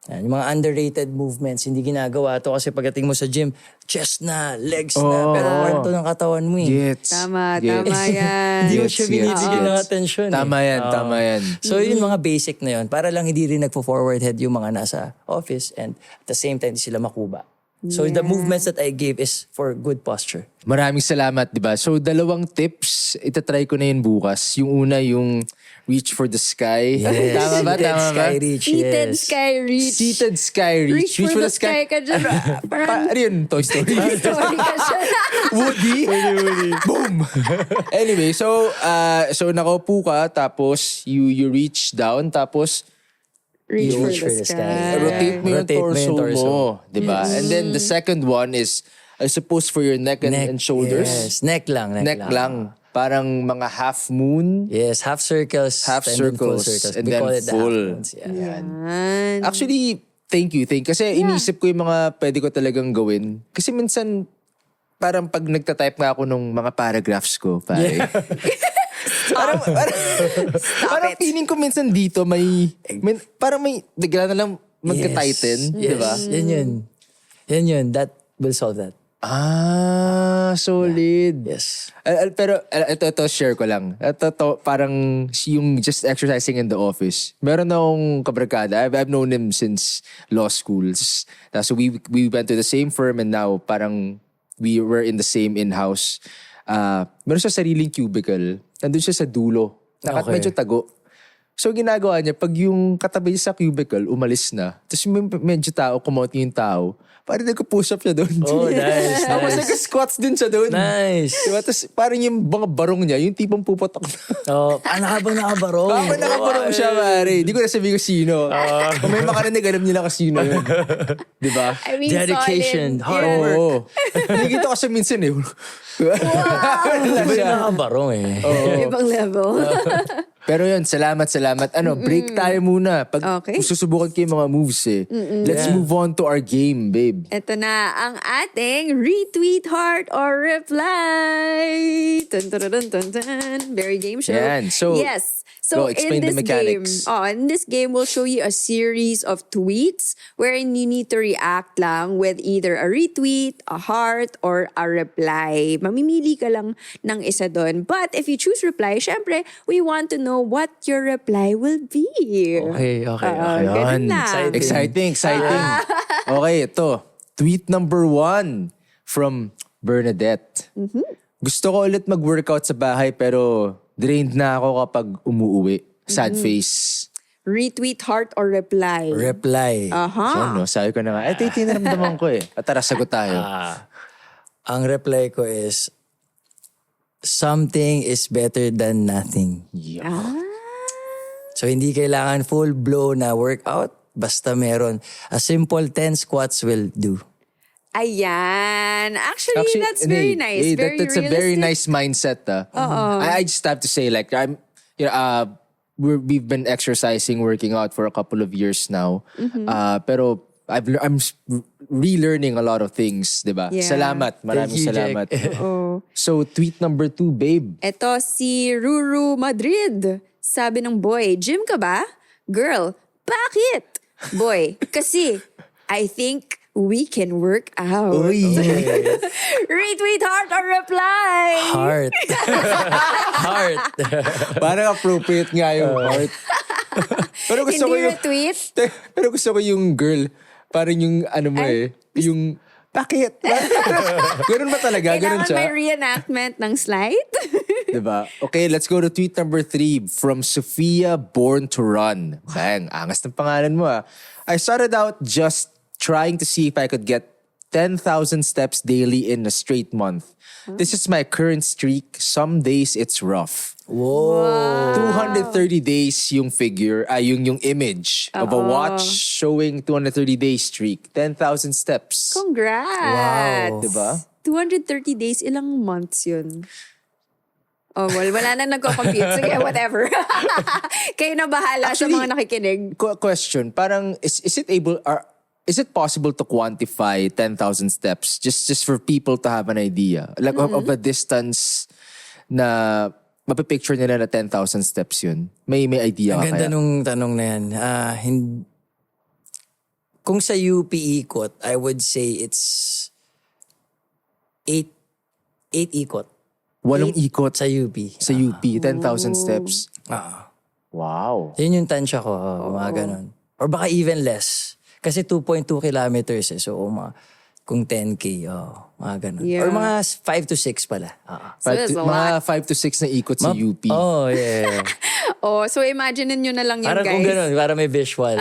Speaker 3: Yan, yung mga underrated movements, hindi ginagawa to kasi pagdating mo sa gym, chest na, legs na, pero part to ng katawan mo eh.
Speaker 2: Gets.
Speaker 1: Tama
Speaker 2: Gets.
Speaker 1: yan.
Speaker 3: Hindi mo
Speaker 2: Gets,
Speaker 3: siya
Speaker 2: gets,
Speaker 3: binibigyan ng
Speaker 2: gets.
Speaker 3: atensyon
Speaker 2: Tama yan, tama yan.
Speaker 3: So yun mga basic na yun. Para lang hindi rin nagpo-forward head yung mga nasa office and at the same time di sila makuba. So the movements that I gave is for good posture.
Speaker 2: Maraming salamat, di ba? So, 2 tips, itatry ko na yun bukas. Yung una, yung reach for the sky. Tama ba?
Speaker 3: Seated
Speaker 2: Tama ba?
Speaker 3: sky reach,
Speaker 1: Seated
Speaker 3: yes.
Speaker 1: sky reach.
Speaker 2: Seated sky reach.
Speaker 1: Reach for the sky ka dyan. Parang
Speaker 2: Ano yun? Toy Story?
Speaker 1: story ka siya.
Speaker 2: Woody? Boom! Anyway, so nakaupo ka, tapos you reach down, tapos
Speaker 1: Reach
Speaker 3: You
Speaker 1: for the sky.
Speaker 2: rotate mo yung
Speaker 3: Rotate mo yung
Speaker 2: torso
Speaker 3: torso.
Speaker 2: mo. Diba? And then the second one is, I suppose for your neck and shoulders.
Speaker 3: Yes, neck lang.
Speaker 2: Neck lang. Parang mga half moon,
Speaker 3: Yes, half circles.
Speaker 2: half
Speaker 3: and then full
Speaker 2: circles,
Speaker 3: circles.
Speaker 2: and
Speaker 3: We
Speaker 2: then
Speaker 3: call it the half
Speaker 2: full.
Speaker 3: moons, yeah.
Speaker 2: Yan.
Speaker 1: Yan.
Speaker 2: Actually, thank you. Kasi inisip ko yung mga pwede ko talagang gawin. Kasi minsan, parang pag nagtatype nga ako nung mga paragraphs ko, pare. parang
Speaker 1: it.
Speaker 2: feeling ko minsan dito parang may, bigla na lang magka-tighten.
Speaker 3: Yes.
Speaker 2: Diba?
Speaker 3: Yan yun. That will solve that.
Speaker 2: Ah, solid.
Speaker 3: Yes.
Speaker 2: Pero ito share ko lang. Ito parang yung just exercising in the office. Meron akong kabarkada. I've known him since law school. So we went to the same firm and now parang we were in the same in-house. Meron siya sariling cubicle. Nandun siya sa dulo.
Speaker 3: Okay.
Speaker 2: Medyo tago. So ginagawa niya, pag yung katabi niya sa cubicle, umalis na. Tapos medyo kumaunti yung tao. Parang nagko-push up siya doon.
Speaker 3: Oh, nice,
Speaker 2: Tapos
Speaker 3: nice.
Speaker 2: nag-squats din siya doon.
Speaker 3: Nice.
Speaker 2: Diba? Tapos parang yung mga barong niya, yung tipong puputok na.
Speaker 3: Oh, habang nakabarong.
Speaker 2: Habang nakabarong siya, pare. Di ko na sabihin ko sino. Kung may makarinig, alam nila kasi sino yun. Diba?
Speaker 1: I mean,
Speaker 3: Dedication,
Speaker 1: solid.
Speaker 3: hard
Speaker 1: Yeah.
Speaker 3: work.
Speaker 2: Oo. Nakikita ko kasi minsan eh.
Speaker 3: Iba yung nakabarong eh.
Speaker 1: Ibang level.
Speaker 2: Pero yun, salamat. Break tayo muna. Pag
Speaker 1: Okay.
Speaker 2: susubukan ko yung mga moves eh. Let's move on to our game, babe.
Speaker 1: Ito na ang ating retweet, heart, or reply. Dun, dun, dun, dun, dun. Very game show.
Speaker 2: Yan. So,
Speaker 1: yes. So
Speaker 2: go, explain
Speaker 1: in
Speaker 2: the
Speaker 1: this game,
Speaker 2: mechanics.
Speaker 1: in this game, we'll show you a series of tweets wherein you need to react lang with either a retweet, a heart, or a reply. Mamimili ka lang ng isa doon. But if you choose reply, syempre, we want to know what your reply will be.
Speaker 3: Okay.
Speaker 1: Ganun lang.
Speaker 2: Exciting. Okay, ito. Tweet number 1 from Bernadette. Gusto ko ulit mag-workout sa bahay pero drained na ako kapag umuuwi. Sad face.
Speaker 1: Retweet, heart, or reply.
Speaker 3: Reply.
Speaker 2: So, no, sabi ko na nga, ito yung tinaramdaman ko eh. At tara, sagot tayo.
Speaker 3: Ang reply ko is, something is better than nothing. So hindi kailangan full-blown na workout. Basta meron. A simple 10 squats will do.
Speaker 1: Ayan. Actually, that's very nice. Very
Speaker 2: that's a very
Speaker 1: realistic.
Speaker 2: nice mindset. I just have to say, like, we've been exercising, working out for a couple of years now. Pero I'm relearning a lot of things, diba?
Speaker 1: Yeah.
Speaker 2: Salamat. Maraming
Speaker 3: Thank you,
Speaker 2: salamat.
Speaker 3: Jech.
Speaker 2: So, tweet number 2, babe.
Speaker 1: Ito si Ruru Madrid. Sabi ng boy, gym ka ba? Girl, bakit? Boy, kasi I think we can work out. Retweet, heart, or reply.
Speaker 3: Heart. Heart.
Speaker 2: Parang appropriate nga yung heart. Pero gusto ko
Speaker 1: Hindi
Speaker 2: yung...
Speaker 1: retweet.
Speaker 2: Pero gusto ko yung girl. Parang yung ano mo yung... Bakit? Ganun ba talaga? Ganun
Speaker 1: Kailangan
Speaker 2: siya?
Speaker 1: may reenactment ng slide.
Speaker 2: Diba? Okay, let's go to tweet number 3 from Sophia Born to Run. Bang, angas ng pangalan mo ah. I started out just trying to see if I could get 10,000 steps daily in a straight month. This is my current streak. Some days it's rough.
Speaker 3: Whoa.
Speaker 2: 230 days yung figure, yung image of a watch showing 230-day streak. 10,000 steps.
Speaker 1: Congrats.
Speaker 3: Wow.
Speaker 2: Diba?
Speaker 1: 230 days, ilang months yun? Oh, well, wala na nagko-compute. Sige, whatever. Kayo na bahala sa
Speaker 2: Actually,
Speaker 1: mga nakikinig.
Speaker 2: Question, parang is it possible to quantify 10,000 steps just for people to have an idea? Like of a distance na mapipicture nila na 10,000 steps yun. May idea
Speaker 3: Ang
Speaker 2: ka
Speaker 3: ganda
Speaker 2: kaya?
Speaker 3: nung tanong na yan. Kung sa UP ikot, I would say it's 8 ikot.
Speaker 2: 8 ikot
Speaker 3: Sa UP.
Speaker 2: sa UP, 10,000 steps. Wow.
Speaker 3: Yun yung tansya ko, mga ganun. Or baka even less. Kasi 2.2 kilometers eh. So, kung 10K, mga ganun.
Speaker 1: Yeah.
Speaker 3: Or mga 5 to 6 pala.
Speaker 1: So that's a lot.
Speaker 2: Mga 5 to 6 na ikot sa UP.
Speaker 3: Oh, yeah.
Speaker 1: Oh, so imagine nyo na lang yun,
Speaker 3: Parang
Speaker 1: guys.
Speaker 3: kung ganun, para may visual.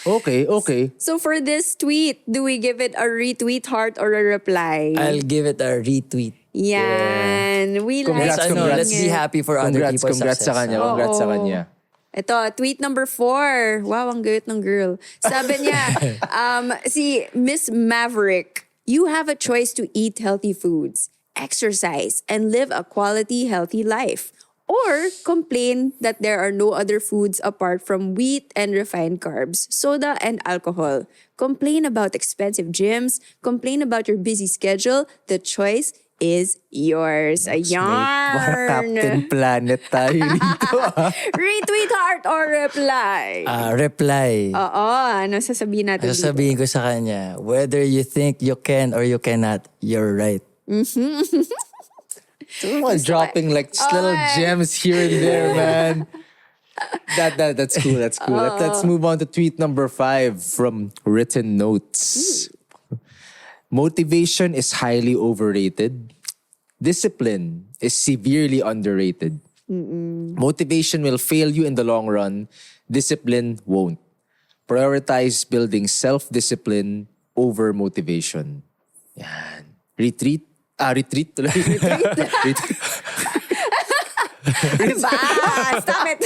Speaker 2: Okay.
Speaker 1: So for this tweet, do we give it a retweet, heart, or a reply?
Speaker 3: I'll give it a retweet.
Speaker 1: Yan. We
Speaker 2: Congrats,
Speaker 1: like
Speaker 2: congrats.
Speaker 3: Let's be happy for other people's
Speaker 2: Congrats
Speaker 3: success.
Speaker 2: sa kanya. Congrats sa kanya.
Speaker 1: Ito, tweet number 4. Wow, ang gayot ng girl. Sabi niya, si Miss Maverick, you have a choice to eat healthy foods, exercise, and live a quality, healthy life. Or complain that there are no other foods apart from wheat and refined carbs, soda and alcohol. Complain about expensive gyms. Complain about your busy schedule. The choice is yours.
Speaker 2: Parang Captain
Speaker 1: Ayan.
Speaker 2: Planet tayo dito.
Speaker 1: Retweet, heart, or reply?
Speaker 3: Reply.
Speaker 1: Oo, ano sasabihin natin dito?
Speaker 3: Sasabihin ko sa kanya, whether you think you can or you cannot, you're right.
Speaker 2: Dropping like just little gems here and there, man. That's cool. That's cool. Let's move on to tweet number 5 from Written Notes. Motivation is highly overrated. Discipline is severely underrated. Motivation will fail you in the long run. Discipline won't. Prioritize building self-discipline over motivation. Yan. Retreat tuloy.
Speaker 1: Stop it.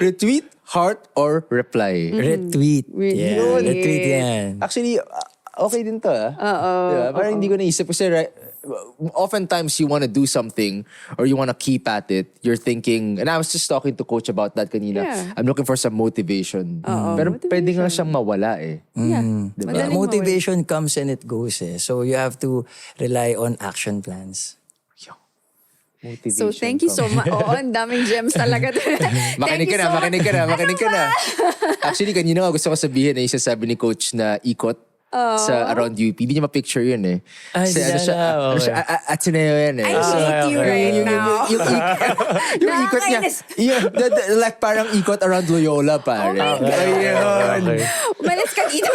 Speaker 2: Retweet, heart, or reply.
Speaker 3: Retweet. Yeah, retweet yan.
Speaker 2: Actually, okay din to Diba? Parang hindi ko naisip kasi oftentimes you want to do something or you want to keep at it. You're thinking, and I was just talking to Coach about that kanina.
Speaker 1: Yeah.
Speaker 2: I'm looking for some motivation. Pero pwede nga siyang mawala eh.
Speaker 1: Yeah.
Speaker 2: Diba?
Speaker 1: Madaling
Speaker 3: Motivation comes and it goes eh. So you have to rely on action plans.
Speaker 2: Motivation
Speaker 1: So thank you so much. Oo, ang daming gems talaga.
Speaker 2: Makinig ka na. Actually, kanina nga gusto ko sabihin na yung sasabi ni Coach na ikot sa around UP. Hindi niya ma-picture yun eh.
Speaker 3: Ay,
Speaker 2: Kasi at Sineo yan eh.
Speaker 1: I hate you right now.
Speaker 2: Yung ikot niya.
Speaker 1: Nakakainis.
Speaker 2: Like parang ikot around Loyola pare. Ayun.
Speaker 1: Umalis ka dito.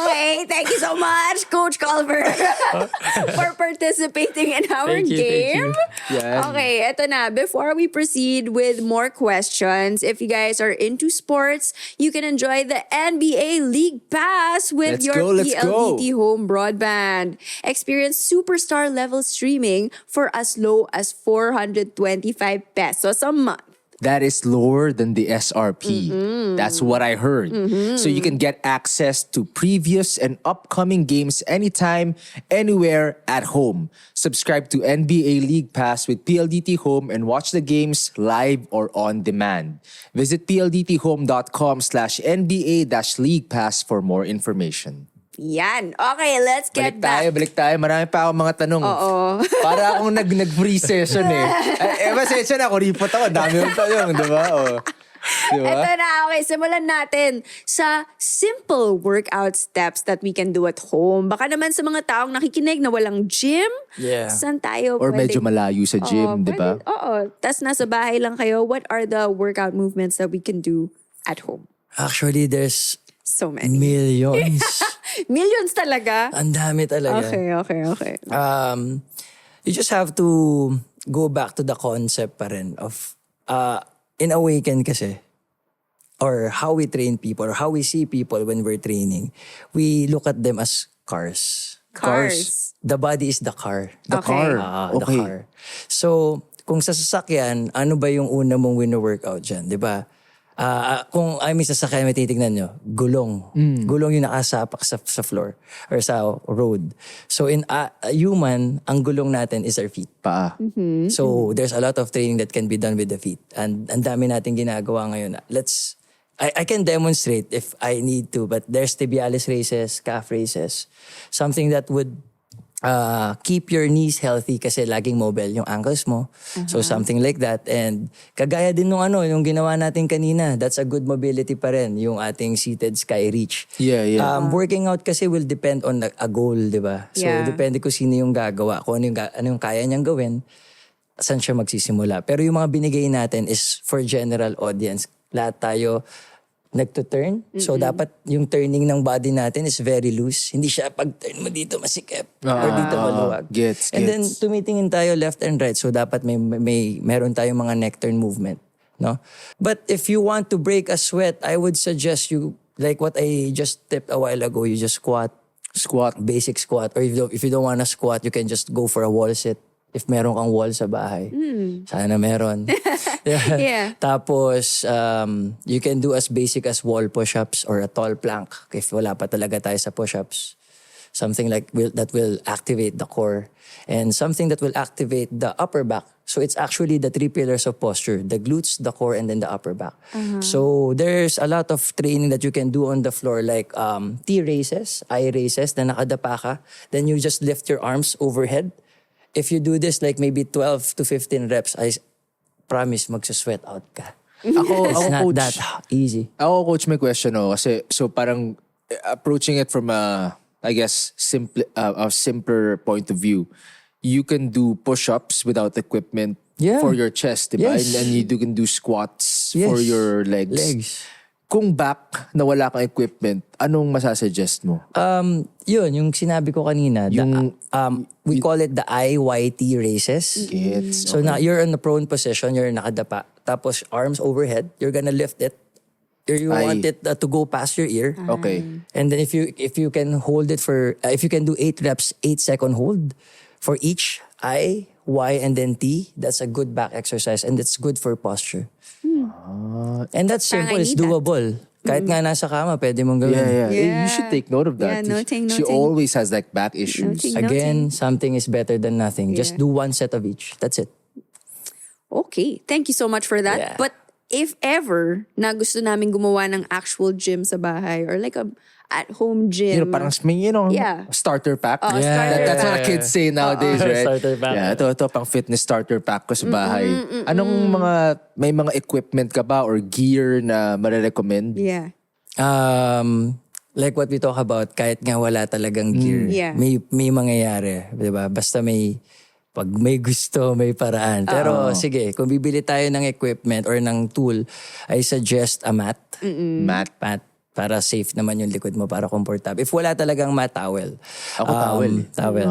Speaker 1: Okay, thank you so much, Coach Culver, for participating in our
Speaker 3: Thank you.
Speaker 1: game.
Speaker 2: Yan.
Speaker 1: Okay, eto na. Before we proceed with more questions, if you guys are into sports, you can enjoy the NBA League Pass with
Speaker 2: Let's
Speaker 1: your
Speaker 2: go, let's
Speaker 1: PLDT
Speaker 2: go.
Speaker 1: Home broadband. Experience superstar level streaming for as low as 425 pesos a month.
Speaker 2: That is lower than the SRP. That's what I heard. So you can get access to previous and upcoming games anytime, anywhere, at home. Subscribe to NBA League Pass with PLDT Home and watch the games live or on demand. Visit pldthome.com/NBA-League Pass for more information.
Speaker 1: Yan. Okay, let's get
Speaker 2: Balik tayo. Marami pa akong mga tanong.
Speaker 1: Oo.
Speaker 2: Para akong nag-free session eh. Pasensya na, kuripot ako. Dami yung tanong, di ba? Diba?
Speaker 1: Ito na, okay. Simulan natin sa simple workout steps that we can do at home. Baka naman sa mga taong nakikinig na walang gym, saan tayo
Speaker 2: Or medyo malayo sa gym, di ba?
Speaker 1: Oo. Tapos nasa bahay lang kayo, what are the workout movements that we can do at home?
Speaker 3: Actually, there's
Speaker 1: So many.
Speaker 3: millions.
Speaker 1: Millions talaga?
Speaker 3: Ang dami talaga.
Speaker 1: Okay.
Speaker 3: You just have to go back to the concept pa rin of in Awaken kasi, or how we train people, or how we see people when we're training, we look at them as cars.
Speaker 1: Cars.
Speaker 3: The body is the car.
Speaker 2: The
Speaker 1: Okay.
Speaker 2: car.
Speaker 3: The
Speaker 2: Okay.
Speaker 3: car. So, kung sa sasakyan, ano ba yung una mong wino-workout dyan, di ba? Kung ay may sasakyan, may titignan nyo, gulong. Gulong yung nakasapak sa floor or sa road. So in a human, ang gulong natin is our feet.
Speaker 2: Paa.
Speaker 3: So there's a lot of training that can be done with the feet. And ang dami natin ginagawa ngayon. I can demonstrate if I need to, but there's tibialis raises, calf raises, something that would keep your knees healthy kasi laging mobile yung ankles mo. So something like that. And kagaya din nung yung ginawa natin kanina, that's a good mobility pa rin, yung ating seated sky reach.
Speaker 2: Yeah.
Speaker 3: Working out kasi will depend on a goal, di ba? So
Speaker 1: Yeah.
Speaker 3: depende kung sino yung gagawa, kung ano yung kaya niyang gawin, saan siya magsisimula. Pero yung mga binigay natin is for general audience. Lahat tayo nagto-turn. So dapat yung turning ng body natin is very loose. Hindi siya pag-turn mo dito masikip or dito maluwag.
Speaker 2: Gets.
Speaker 3: Then tumitingin tayo left and right. So dapat meron tayong mga neck turn movement, no? But if you want to break a sweat, I would suggest you, like what I just tipped a while ago, you just squat, basic squat. Or if you don't want to squat, you can just go for a wall sit. If meron kang wall sa bahay. Sana meron.
Speaker 1: Yeah.
Speaker 3: Tapos, you can do as basic as wall push-ups or a tall plank if wala pa talaga tayo sa push-ups. Something like that will activate the core. And something that will activate the upper back. So it's actually the 3 pillars of posture. The glutes, the core, and then the upper back. So there's a lot of training that you can do on the floor like T raises, I raises, na nakadapa ka. Then you just lift your arms overhead. If you do this like maybe 12 to 15 reps, I promise magsasweat out ka. It's not
Speaker 2: coach,
Speaker 3: that easy.
Speaker 2: Ako, coach, may question kasi so parang approaching it from a simpler point of view. You can do push-ups without equipment for your chest, diba?
Speaker 3: Yes.
Speaker 2: And you can do squats for your legs. Kung back na wala kang equipment, anong masasuggest mo?
Speaker 3: Yun, yung sinabi ko kanina, we call it the IYT raises.
Speaker 2: Gets.
Speaker 3: So now you're in the prone position, you're nakadapa. Tapos arms overhead, you're gonna lift it. You want it to go past your ear.
Speaker 2: Okay.
Speaker 3: And then if you can hold it for, if you can do 8 reps, 8-second hold for each I, Y, and then T, that's a good back exercise and it's good for posture. And that's simple, it's doable. Kahit nga nasa kama, pwede mong gawin.
Speaker 2: Yeah. You should take note of that.
Speaker 1: Yeah, noting.
Speaker 2: She always has like back issues.
Speaker 1: Noting.
Speaker 3: Again, something is better than nothing. Just do 1 set of each. That's it.
Speaker 1: Okay. Thank you so much for that.
Speaker 3: Yeah.
Speaker 1: But if ever na gusto namin gumawa ng actual gym sa bahay or like a at-home gym.
Speaker 2: Parang may, starter pack.
Speaker 1: Starter
Speaker 2: That's what kids say nowadays, right?
Speaker 3: Starter pack.
Speaker 2: Yeah, ito pang fitness starter pack ko sa bahay. Anong may mga equipment ka ba or gear na marirecommend?
Speaker 1: Yeah.
Speaker 3: Like what we talk about, kahit nga wala talagang gear, may mangyayari, 'di ba? Basta pag may gusto, may paraan. Pero sige, kung bibili tayo ng equipment or ng tool, I suggest a mat. Mat. Para safe naman yung likod mo, para comfortable. If wala talagang mat, towel.
Speaker 2: Ako towel.
Speaker 3: Towel.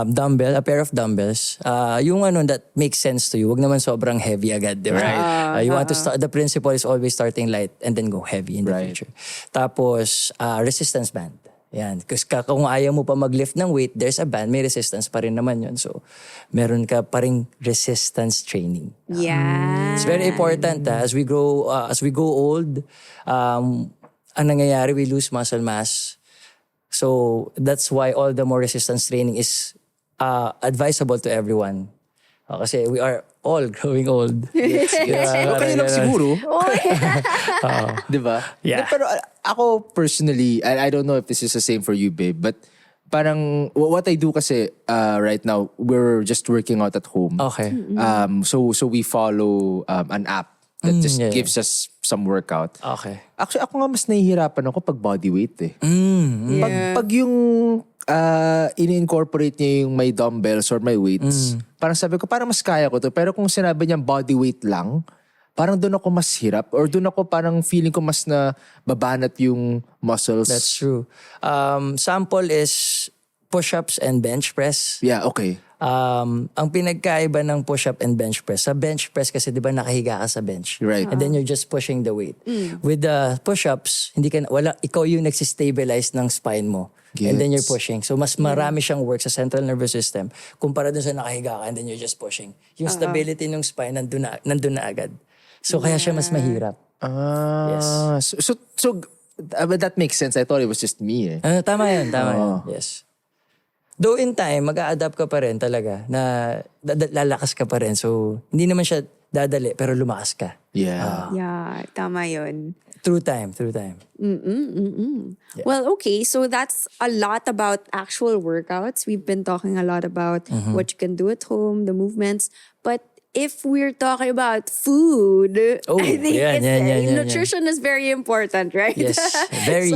Speaker 3: Dumbbell, a pair of dumbbells. Yung that makes sense to you. Wag naman sobrang heavy agad, di ba?
Speaker 2: Right.
Speaker 3: You want to start, the principle is always starting light and then go heavy in the future. Tapos, resistance band. Yan. Kasi kung ayaw mo pa mag-lift ng weight, there's a band, may resistance pa rin naman yun. So, meron ka pa rin resistance training.
Speaker 1: Yeah.
Speaker 3: It's very important as we grow old, ang nangyayari, we lose muscle mass. So, that's why all the more resistance training is advisable to everyone. Kasi we are all growing old.
Speaker 2: Yes. Okay lang siguro. Diba?
Speaker 3: Yeah.
Speaker 2: Pero ako personally, I don't know if this is the same for you, babe, but parang what I do kasi right now, we're just working out at home.
Speaker 3: Okay.
Speaker 2: So we follow an app that just gives us some workout.
Speaker 3: Okay.
Speaker 2: Actually, ako nga mas nahihirapan ako pag body weight eh. Pag yung ini-incorporate niya yung may dumbbells or may weights, parang sabi ko, parang mas kaya ko to. Pero kung sinabi niya body weight lang, parang doon ako mas hirap or doon ako parang feeling ko mas na babanat yung muscles.
Speaker 3: That's true. Sample is push-ups and bench press.
Speaker 2: Yeah, okay.
Speaker 3: Ang pinagkaiba ng push-up and bench press, sa bench press kasi di ba nakahiga ka sa bench.
Speaker 2: Right.
Speaker 3: And then you're just pushing the weight. With the push-ups, ikaw yung nagsistabilize ng spine mo. And then you're pushing. So mas marami siyang work sa central nervous system kumpara dun sa nakahiga ka and then you're just pushing. Yung stability ng spine nandun na agad. So kaya siya mas mahirap.
Speaker 2: But that makes sense. I thought it was just me.
Speaker 3: Tama yun. Yes. Though in time, mag-a-adapt ka pa rin talaga na lalakas ka pa rin. So, hindi naman siya dadali, pero lumakas ka.
Speaker 2: Yeah.
Speaker 1: Yeah, tama yun.
Speaker 3: Through time.
Speaker 1: Well, okay, so that's a lot about actual workouts. We've been talking a lot about what you can do at home, the movements. But if we're talking about food, I think nutrition is very important, right?
Speaker 3: Yes, very.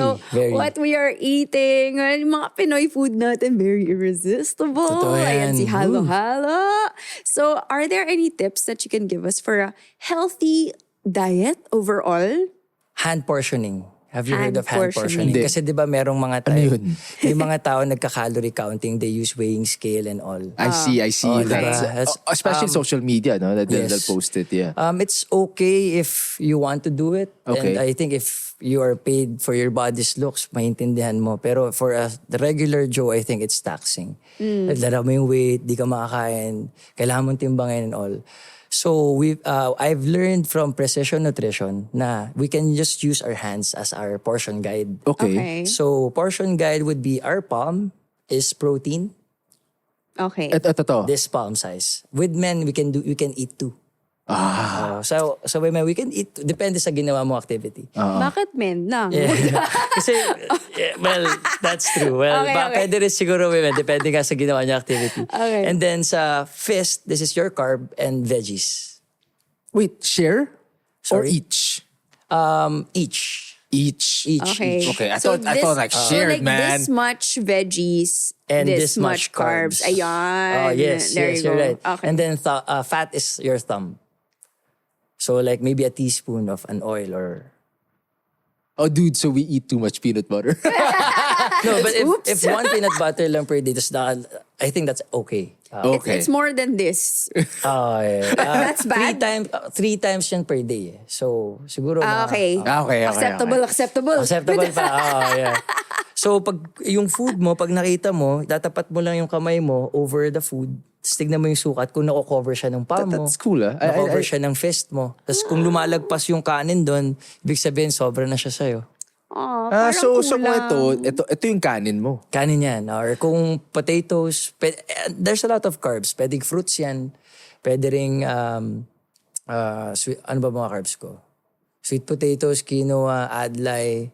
Speaker 1: What we are eating, yung mga Pinoy food natin, very irresistible.
Speaker 3: Totoo yan.
Speaker 1: Ayan si halo-halo. So, are there any tips that you can give us for a healthy diet overall?
Speaker 3: Hand portioning. Have you heard
Speaker 1: Hand
Speaker 3: of hand portioning?
Speaker 2: portioning.
Speaker 3: Kasi di ba merong mga
Speaker 2: Ano yun?
Speaker 3: yung mga tao nagka-calorie counting, they use weighing scale and all.
Speaker 2: I see.
Speaker 3: Oh,
Speaker 2: That's,
Speaker 3: diba?
Speaker 2: especially social media, no? They'll
Speaker 3: Yes.
Speaker 2: post it, yeah.
Speaker 3: It's okay if you want to do it.
Speaker 2: Okay.
Speaker 3: And I think if you are paid for your body's looks, maintindihan mo. Pero for the regular Joe, I think it's taxing. Nagdala mo yung weight, di ka makakain, kailangan mong timbangin and all. So I've learned from Precision Nutrition na we can just use our hands as our portion guide.
Speaker 2: Okay.
Speaker 3: So portion guide would be our palm is protein.
Speaker 1: Okay.
Speaker 2: Ito.
Speaker 3: This palm size. With men, we can eat 2. So women, we can eat, depende sa ginawa mo activity.
Speaker 1: Bakit men lang?
Speaker 3: Kasi, well, that's true. Well,
Speaker 1: Okay.
Speaker 3: pwede rin siguro women, depende ka sa ginawa niya activity.
Speaker 1: Okay.
Speaker 3: And then sa fist, this is your carb and veggies.
Speaker 2: Wait, share? Or
Speaker 3: Sorry?
Speaker 2: each?
Speaker 3: Each.
Speaker 1: Okay.
Speaker 2: Okay, I
Speaker 1: So
Speaker 2: thought like shared,
Speaker 1: like
Speaker 2: man.
Speaker 1: this much veggies
Speaker 3: And
Speaker 1: this much carbs. Ayan.
Speaker 3: Oh, yes,
Speaker 1: There
Speaker 3: yes,
Speaker 1: you
Speaker 3: you're
Speaker 1: go.
Speaker 3: right.
Speaker 1: Okay.
Speaker 3: And then fat is your thumb. So like maybe a teaspoon of an oil or...
Speaker 2: Oh, dude, so we eat too much peanut butter.
Speaker 3: No, but
Speaker 1: Oops.
Speaker 3: if one peanut butter lang per day, I think that's okay.
Speaker 2: Okay.
Speaker 1: It's more than this.
Speaker 3: Oh, yeah.
Speaker 1: That's bad.
Speaker 3: 3 times yan per day. So, siguro...
Speaker 1: Okay.
Speaker 2: Okay.
Speaker 1: Acceptable.
Speaker 3: Acceptable pa. Yeah. So, pag yung food mo, pag nakita mo, tatapat mo lang yung kamay mo over the food. Tapos tignan mo yung sukat kung nako-cover siya ng palm mo.
Speaker 2: That's cool, ah.
Speaker 3: Nako-cover siya ng fist mo. Tapos kung lumalagpas yung kanin doon, ibig sabihin, sobra na siya sa'yo.
Speaker 1: Parang
Speaker 2: so kung
Speaker 1: kulang.
Speaker 2: ito yung kanin mo.
Speaker 3: Kanin yan. Or kung potatoes, there's a lot of carbs. Pwedeng fruits yan. Pwede ring, ano ba mga carbs ko? Sweet potatoes, quinoa, adlay.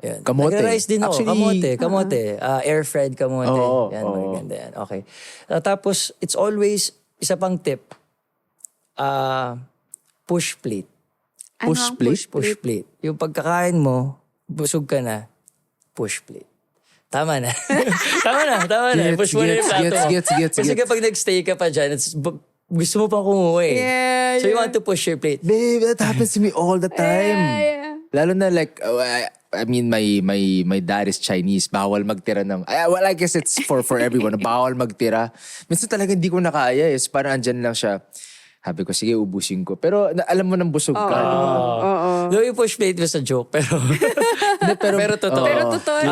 Speaker 3: Yan.
Speaker 2: Kamote.
Speaker 3: Nag-rice din ako.
Speaker 2: Actually,
Speaker 3: Kamote. Air-fried kamote.
Speaker 2: Oo,
Speaker 3: Yan,
Speaker 2: oo.
Speaker 3: magaganda yan. Okay. Tapos, it's always, isa pang tip, push plate.
Speaker 1: Ano
Speaker 2: Push
Speaker 1: ang
Speaker 2: plate?
Speaker 3: Push plate. Yung pagkakain mo, busog ka na, push plate. Tama na. Tama na. Push mo na yung plato mo.
Speaker 2: Gets.
Speaker 3: Kasi kapag nag-stay ka pa dyan, gusto mo pang kumuha eh.
Speaker 1: Yeah,
Speaker 3: So you want to push your plate.
Speaker 2: Babe, that happens to me all the time.
Speaker 1: Yeah.
Speaker 2: Lalo na like, I mean, my dad is Chinese. Bawal magtira ng... well, I guess it's for everyone. Bawal magtira. Minsan talaga hindi ko nakaya. So parang andyan lang siya. Sabi ko, sige, ubusin ko. Pero alam mo nang busog ka.
Speaker 3: No, yung push plate was a joke, pero... pero totoo.
Speaker 1: Pero totoo.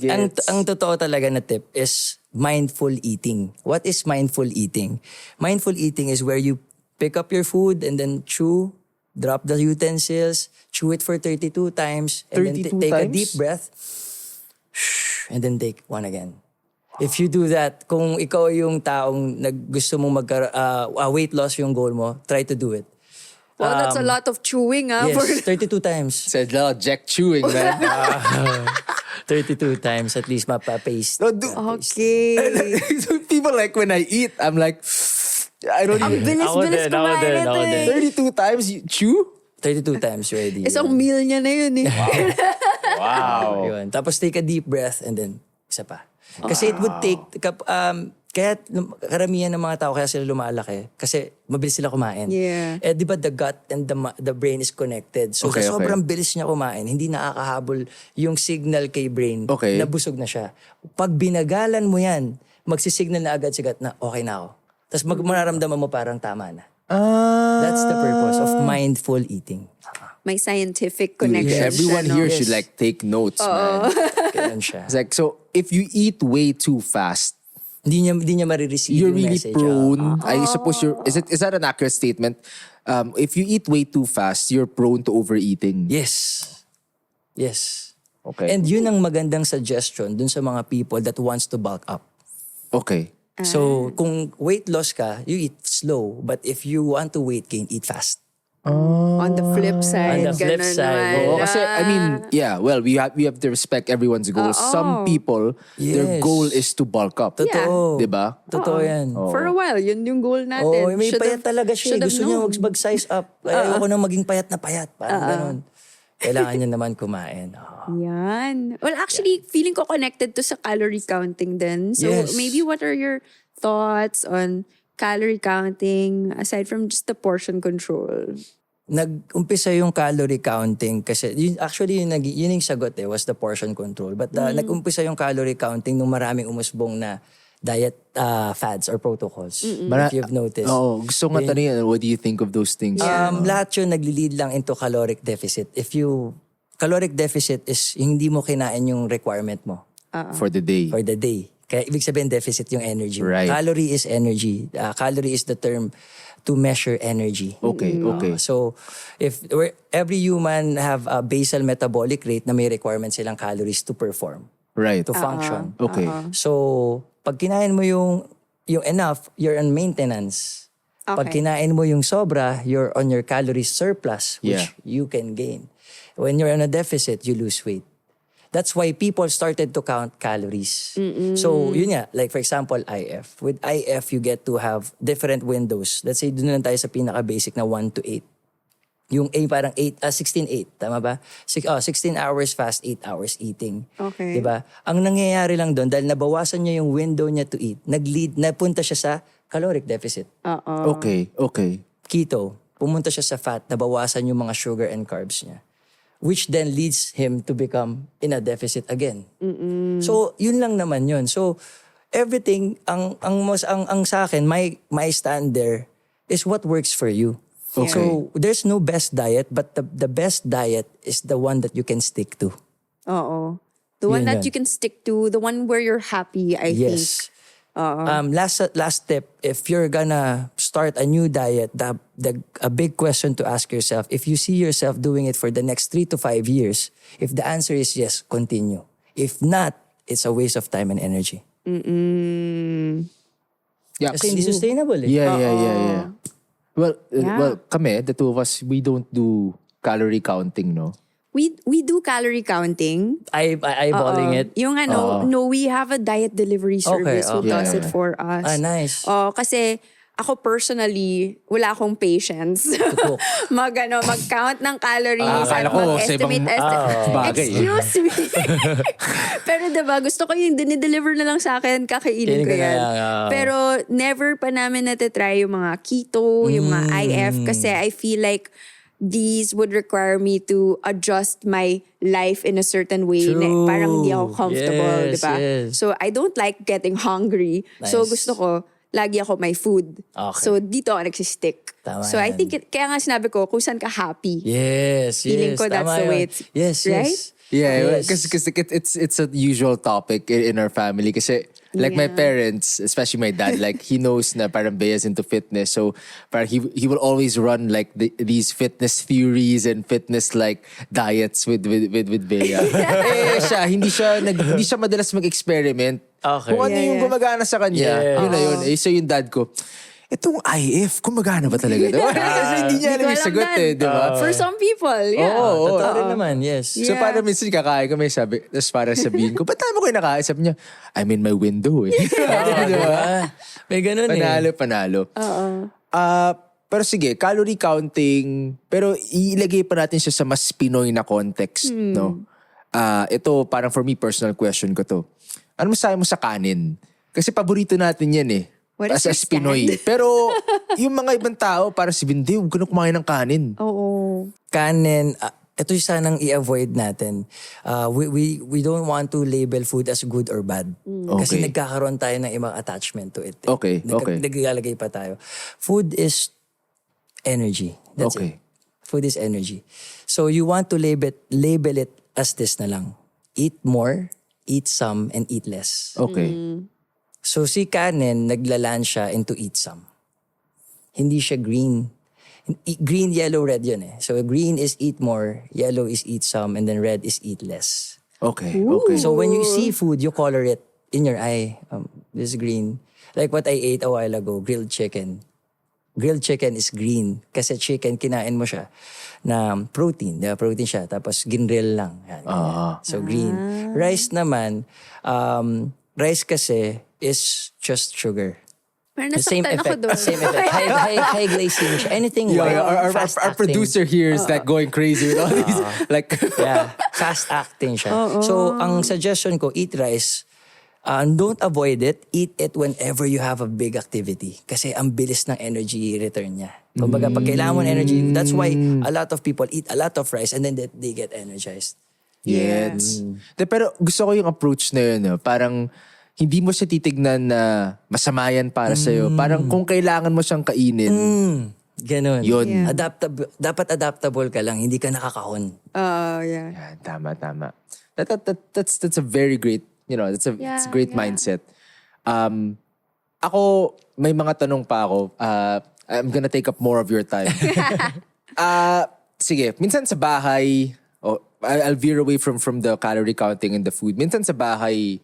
Speaker 2: Gets.
Speaker 3: Ang totoo talaga na tip is mindful eating. What is mindful eating? Mindful eating is where you pick up your food and then chew, drop the utensils, chew it for 32 times, and then
Speaker 2: 32
Speaker 3: take a
Speaker 2: times?
Speaker 3: deep breath, and then take one again. If you do that, kung ikaw yung taong gusto mong weight loss yung goal mo, try to do it.
Speaker 1: Well, that's a lot of chewing,
Speaker 3: Yes,
Speaker 1: For
Speaker 3: 32 times.
Speaker 2: Said a lot of Jack chewing, man.
Speaker 3: 32 times at least mapapaste.
Speaker 2: No, dude.
Speaker 1: Okay.
Speaker 2: People like when I eat, I'm like, I don't
Speaker 1: Ang
Speaker 2: even...
Speaker 1: bilis-bilis
Speaker 3: Ako din,
Speaker 1: kumain
Speaker 3: ako
Speaker 1: ito
Speaker 3: din.
Speaker 1: eh.
Speaker 2: 32 times you chew?
Speaker 3: 32 times ready.
Speaker 1: Isang meal niya na yun eh.
Speaker 2: Wow.
Speaker 3: Yun. Tapos take a deep breath and then isa pa. Kasi it would take, kaya karamihan ng mga tao kaya sila lumalaki kasi mabilis sila kumain.
Speaker 1: Yeah.
Speaker 3: Di ba the gut and the brain is connected. So
Speaker 2: Okay,
Speaker 3: sa sobrang bilis niya kumain, hindi nakakahabol yung signal kay brain
Speaker 2: Okay.
Speaker 3: na busog na siya. Pag binagalan mo yan, magsisignal na agad si gut na okay na ako. Tapos mararamdaman mo parang tama na. That's the purpose of mindful eating.
Speaker 1: May scientific
Speaker 2: Dude,
Speaker 1: connection.
Speaker 2: everyone
Speaker 1: siya, no?
Speaker 2: here should like take notes, man.
Speaker 3: Ganun siya.
Speaker 2: It's like, so if you eat way too fast,
Speaker 3: Hindi niya marireceive
Speaker 2: You're
Speaker 3: yung
Speaker 2: really
Speaker 3: message.
Speaker 2: prone. I suppose is that an accurate statement? If you eat way too fast, you're prone to overeating.
Speaker 3: Yes. Yes.
Speaker 2: Okay.
Speaker 3: And yun ang magandang suggestion dun sa mga people that wants to bulk up.
Speaker 2: Okay.
Speaker 3: So, kung weight loss ka, you eat slow. But if you want to weight gain, eat fast.
Speaker 1: On the flip side.
Speaker 3: On the flip
Speaker 1: ganun
Speaker 3: side,
Speaker 1: naman.
Speaker 2: Oo, kasi I mean, yeah, well, we have to respect everyone's goals. Some people, their
Speaker 3: Yes.
Speaker 2: goal is to bulk up.
Speaker 3: Totoo.
Speaker 2: Diba?
Speaker 3: Totoo yan.
Speaker 1: For a while, yun yung goal natin.
Speaker 3: Oo, may
Speaker 1: Should've-
Speaker 3: payat talaga siya.
Speaker 1: should've
Speaker 3: Gusto niya
Speaker 1: known.
Speaker 3: mag-size up. Ayoko na maging payat na payat. Parang ganun. Kailangan niya naman kumain.
Speaker 1: Yan. Well, actually, feeling ko connected to sa calorie counting din. So,
Speaker 3: Yes.
Speaker 1: maybe what are your thoughts on calorie counting aside from just the portion control?
Speaker 3: Nag-umpisa yung calorie counting kasi actually yun yung sagot was the portion control. But nag-umpisa yung calorie counting nung maraming umusbong na diet fads or protocols. If you've noticed.
Speaker 2: Oo, gusto nga tanongin, what do you think of those things?
Speaker 3: Lahat yun nagli-lead lang into caloric deficit. Caloric deficit is hindi mo kinain yung requirement mo
Speaker 2: For the day.
Speaker 3: for the day. Kaya ibig sabihin deficit yung energy.
Speaker 2: Right.
Speaker 3: Calorie is energy. Calorie is the term to measure energy.
Speaker 2: Okay, okay.
Speaker 3: So, every human have a basal metabolic rate na may requirement silang calories to perform,
Speaker 2: Right.
Speaker 3: to function.
Speaker 2: Okay.
Speaker 3: So, pag kinain mo yung enough, you're on maintenance. Pag
Speaker 1: Okay.
Speaker 3: kinain mo yung sobra, you're on your calorie surplus, which
Speaker 2: Yeah.
Speaker 3: you can gain. When you're on a deficit, you lose weight. That's why people started to count calories. So, yun nga. Like for example, IF. With IF, you get to have different windows. Let's say, doon lang tayo sa pinaka-basic na 1 to 8. Yung A parang 16-8. Tama ba? 16 hours fast, 8 hours eating.
Speaker 1: Okay.
Speaker 3: Diba? Ang nangyayari lang doon, dahil nabawasan niya yung window niya to eat, napunta siya sa caloric deficit.
Speaker 2: Okay, okay.
Speaker 3: Keto, pumunta siya sa fat, nabawasan yung mga sugar and carbs niya. Which then leads him to become in a deficit again. So, yun lang naman yun. So, everything, ang sa akin, my stand there is what works for you.
Speaker 2: Okay.
Speaker 3: So, there's no best diet, but the best diet is the one that you can stick to.
Speaker 1: Oo. The one
Speaker 3: Yun
Speaker 1: that
Speaker 3: yun.
Speaker 1: you can stick to, the one where you're happy, I think.
Speaker 3: Yes. Last tip, if you're gonna start a new diet, a big question to ask yourself, if you see yourself doing it for the next 3 to 5 years, if the answer is yes, continue. If not, it's a waste of time and energy.
Speaker 2: Yeah,
Speaker 3: Kasi hindi sustainable eh.
Speaker 2: Yeah. Well,
Speaker 1: Yeah.
Speaker 2: well, kami, the two of us, we don't do calorie counting, no?
Speaker 1: We do calorie counting.
Speaker 3: Eyeballing it.
Speaker 1: Yung no, we have a diet delivery service who
Speaker 3: okay.
Speaker 1: does it for us.
Speaker 3: Nice.
Speaker 1: Kasi ako personally, wala akong patience. Mag-count ng calories.
Speaker 2: Akala
Speaker 1: at
Speaker 2: ko sa
Speaker 1: mag-estimate.
Speaker 2: ibang bagay.
Speaker 1: Excuse me. Pero diba, gusto ko yung dinideliver na lang sa akin, kakainin ko
Speaker 3: Kainin ko na
Speaker 1: yan.
Speaker 3: lang,
Speaker 1: Pero never pa namin natatry yung mga keto, yung mga IF, kasi I feel like these would require me to adjust my life in a certain way. Na
Speaker 3: True.
Speaker 1: parang hindi ako comfortable,
Speaker 3: Yes,
Speaker 1: diba?
Speaker 3: yes.
Speaker 1: So I don't like getting hungry. So
Speaker 3: Nice.
Speaker 1: gusto ko, lagi ako may food.
Speaker 3: Okay.
Speaker 1: So dito ako nagsistick.
Speaker 3: Tama
Speaker 1: So I
Speaker 3: yan.
Speaker 1: think, kaya nga sinabi ko, kung saan ka happy.
Speaker 3: Yes,
Speaker 1: Feeling ko that's
Speaker 3: Tama
Speaker 1: the way
Speaker 3: yun.
Speaker 1: it's-
Speaker 3: Yes,
Speaker 1: right?
Speaker 3: yes.
Speaker 2: Yeah,
Speaker 3: Yes.
Speaker 2: because it's a usual topic in our family. Kasi like my
Speaker 1: Yeah.
Speaker 2: parents, especially my dad, like he knows na parang Bea's into fitness, so parang he will always run like these fitness theories and fitness like diets with Bea. Hindi siya madalas mag-experiment.
Speaker 3: Okay.
Speaker 2: Kung ano
Speaker 1: Yeah,
Speaker 2: yung
Speaker 1: yeah.
Speaker 2: gumagana sa kanya,
Speaker 3: Yes.
Speaker 2: yun na yun. So yung dad ko, itong IF, gumagana ba talaga? Diba? Kasi hindi niya alam yung sagot
Speaker 1: that.
Speaker 2: eh, di ba?
Speaker 1: For some people, yeah.
Speaker 2: Oo.
Speaker 3: Totoo rin naman, yes.
Speaker 2: So
Speaker 1: Yeah.
Speaker 2: parang minsan kakain kami, sabi, tapos parang sabihin ko, ba't tayo mo kayo nakain? Sabi niya, I'm in my window eh. Diba?
Speaker 3: May ganun
Speaker 2: Panalo. Pero sige, calorie counting, pero ilagay pa natin siya sa mas Pinoy na context, no? Ito, parang for me, personal question ko to. Ano masabi mo sa kanin? Kasi paborito natin yan eh.
Speaker 1: What is
Speaker 2: As
Speaker 1: your
Speaker 2: Pinoy.
Speaker 1: stand?
Speaker 2: Pero yung mga ibang tao, parang si Bindi, huwag ka na kumain ng kanin.
Speaker 1: Oo.
Speaker 3: Kanin, ito yung sanang i-avoid natin. We don't want to label food as good or bad. Kasi
Speaker 2: Okay.
Speaker 3: nagkakaroon tayo ng ibang attachment to it.
Speaker 2: Okay.
Speaker 3: Naglalagay pa tayo. Food is energy. That's
Speaker 2: Okay.
Speaker 3: it. Food is energy. So you want to label it as this na lang. Eat more, eat some, and eat less.
Speaker 2: Okay.
Speaker 3: So si Kanen, naglalaan siya into eat some. Hindi siya green. Green, yellow, red yun eh. So green is eat more, yellow is eat some, and then red is eat less.
Speaker 2: Okay, okay.
Speaker 3: So when you see food, you color it in your eye. This is green. Like what I ate a while ago, grilled chicken. Grilled chicken is green. Kasi chicken, kinain mo siya na protein. Diba? Protein siya. Tapos ginrill lang. Yan, ganyan. So green. Rice naman, rice kasi is just sugar.
Speaker 1: Pero
Speaker 3: Same
Speaker 1: nasaktan ako
Speaker 3: effect.
Speaker 1: doon.
Speaker 3: Same effect. High glycemia siya. Anything white,
Speaker 2: Our
Speaker 3: fast-acting.
Speaker 2: producer here is like going crazy with all these. Like,
Speaker 3: Yeah, fast-acting siya. So, ang suggestion ko, eat rice. Don't avoid it. Eat it whenever you have a big activity. Kasi ang bilis ng energy return niya. Kumbaga, pag kailangan mo ng energy, that's why a lot of people eat a lot of rice and then they get energized.
Speaker 2: yes. Pero gusto ko yung approach na yun. Parang hindi mo siya titignan na masama yan para sa'yo. Parang kung kailangan mo siyang kainin,
Speaker 3: Ganon.
Speaker 2: Yun.
Speaker 1: Yeah.
Speaker 3: Dapat adaptable ka lang, hindi ka nakakahon.
Speaker 1: Yeah.
Speaker 2: yan, tama. That's a very great, it's a great mindset. Ako, may mga tanong pa ako. I'm gonna take up more of your time. Sige, minsan sa bahay, I'll veer away from the calorie counting and the food. Minsan sa bahay,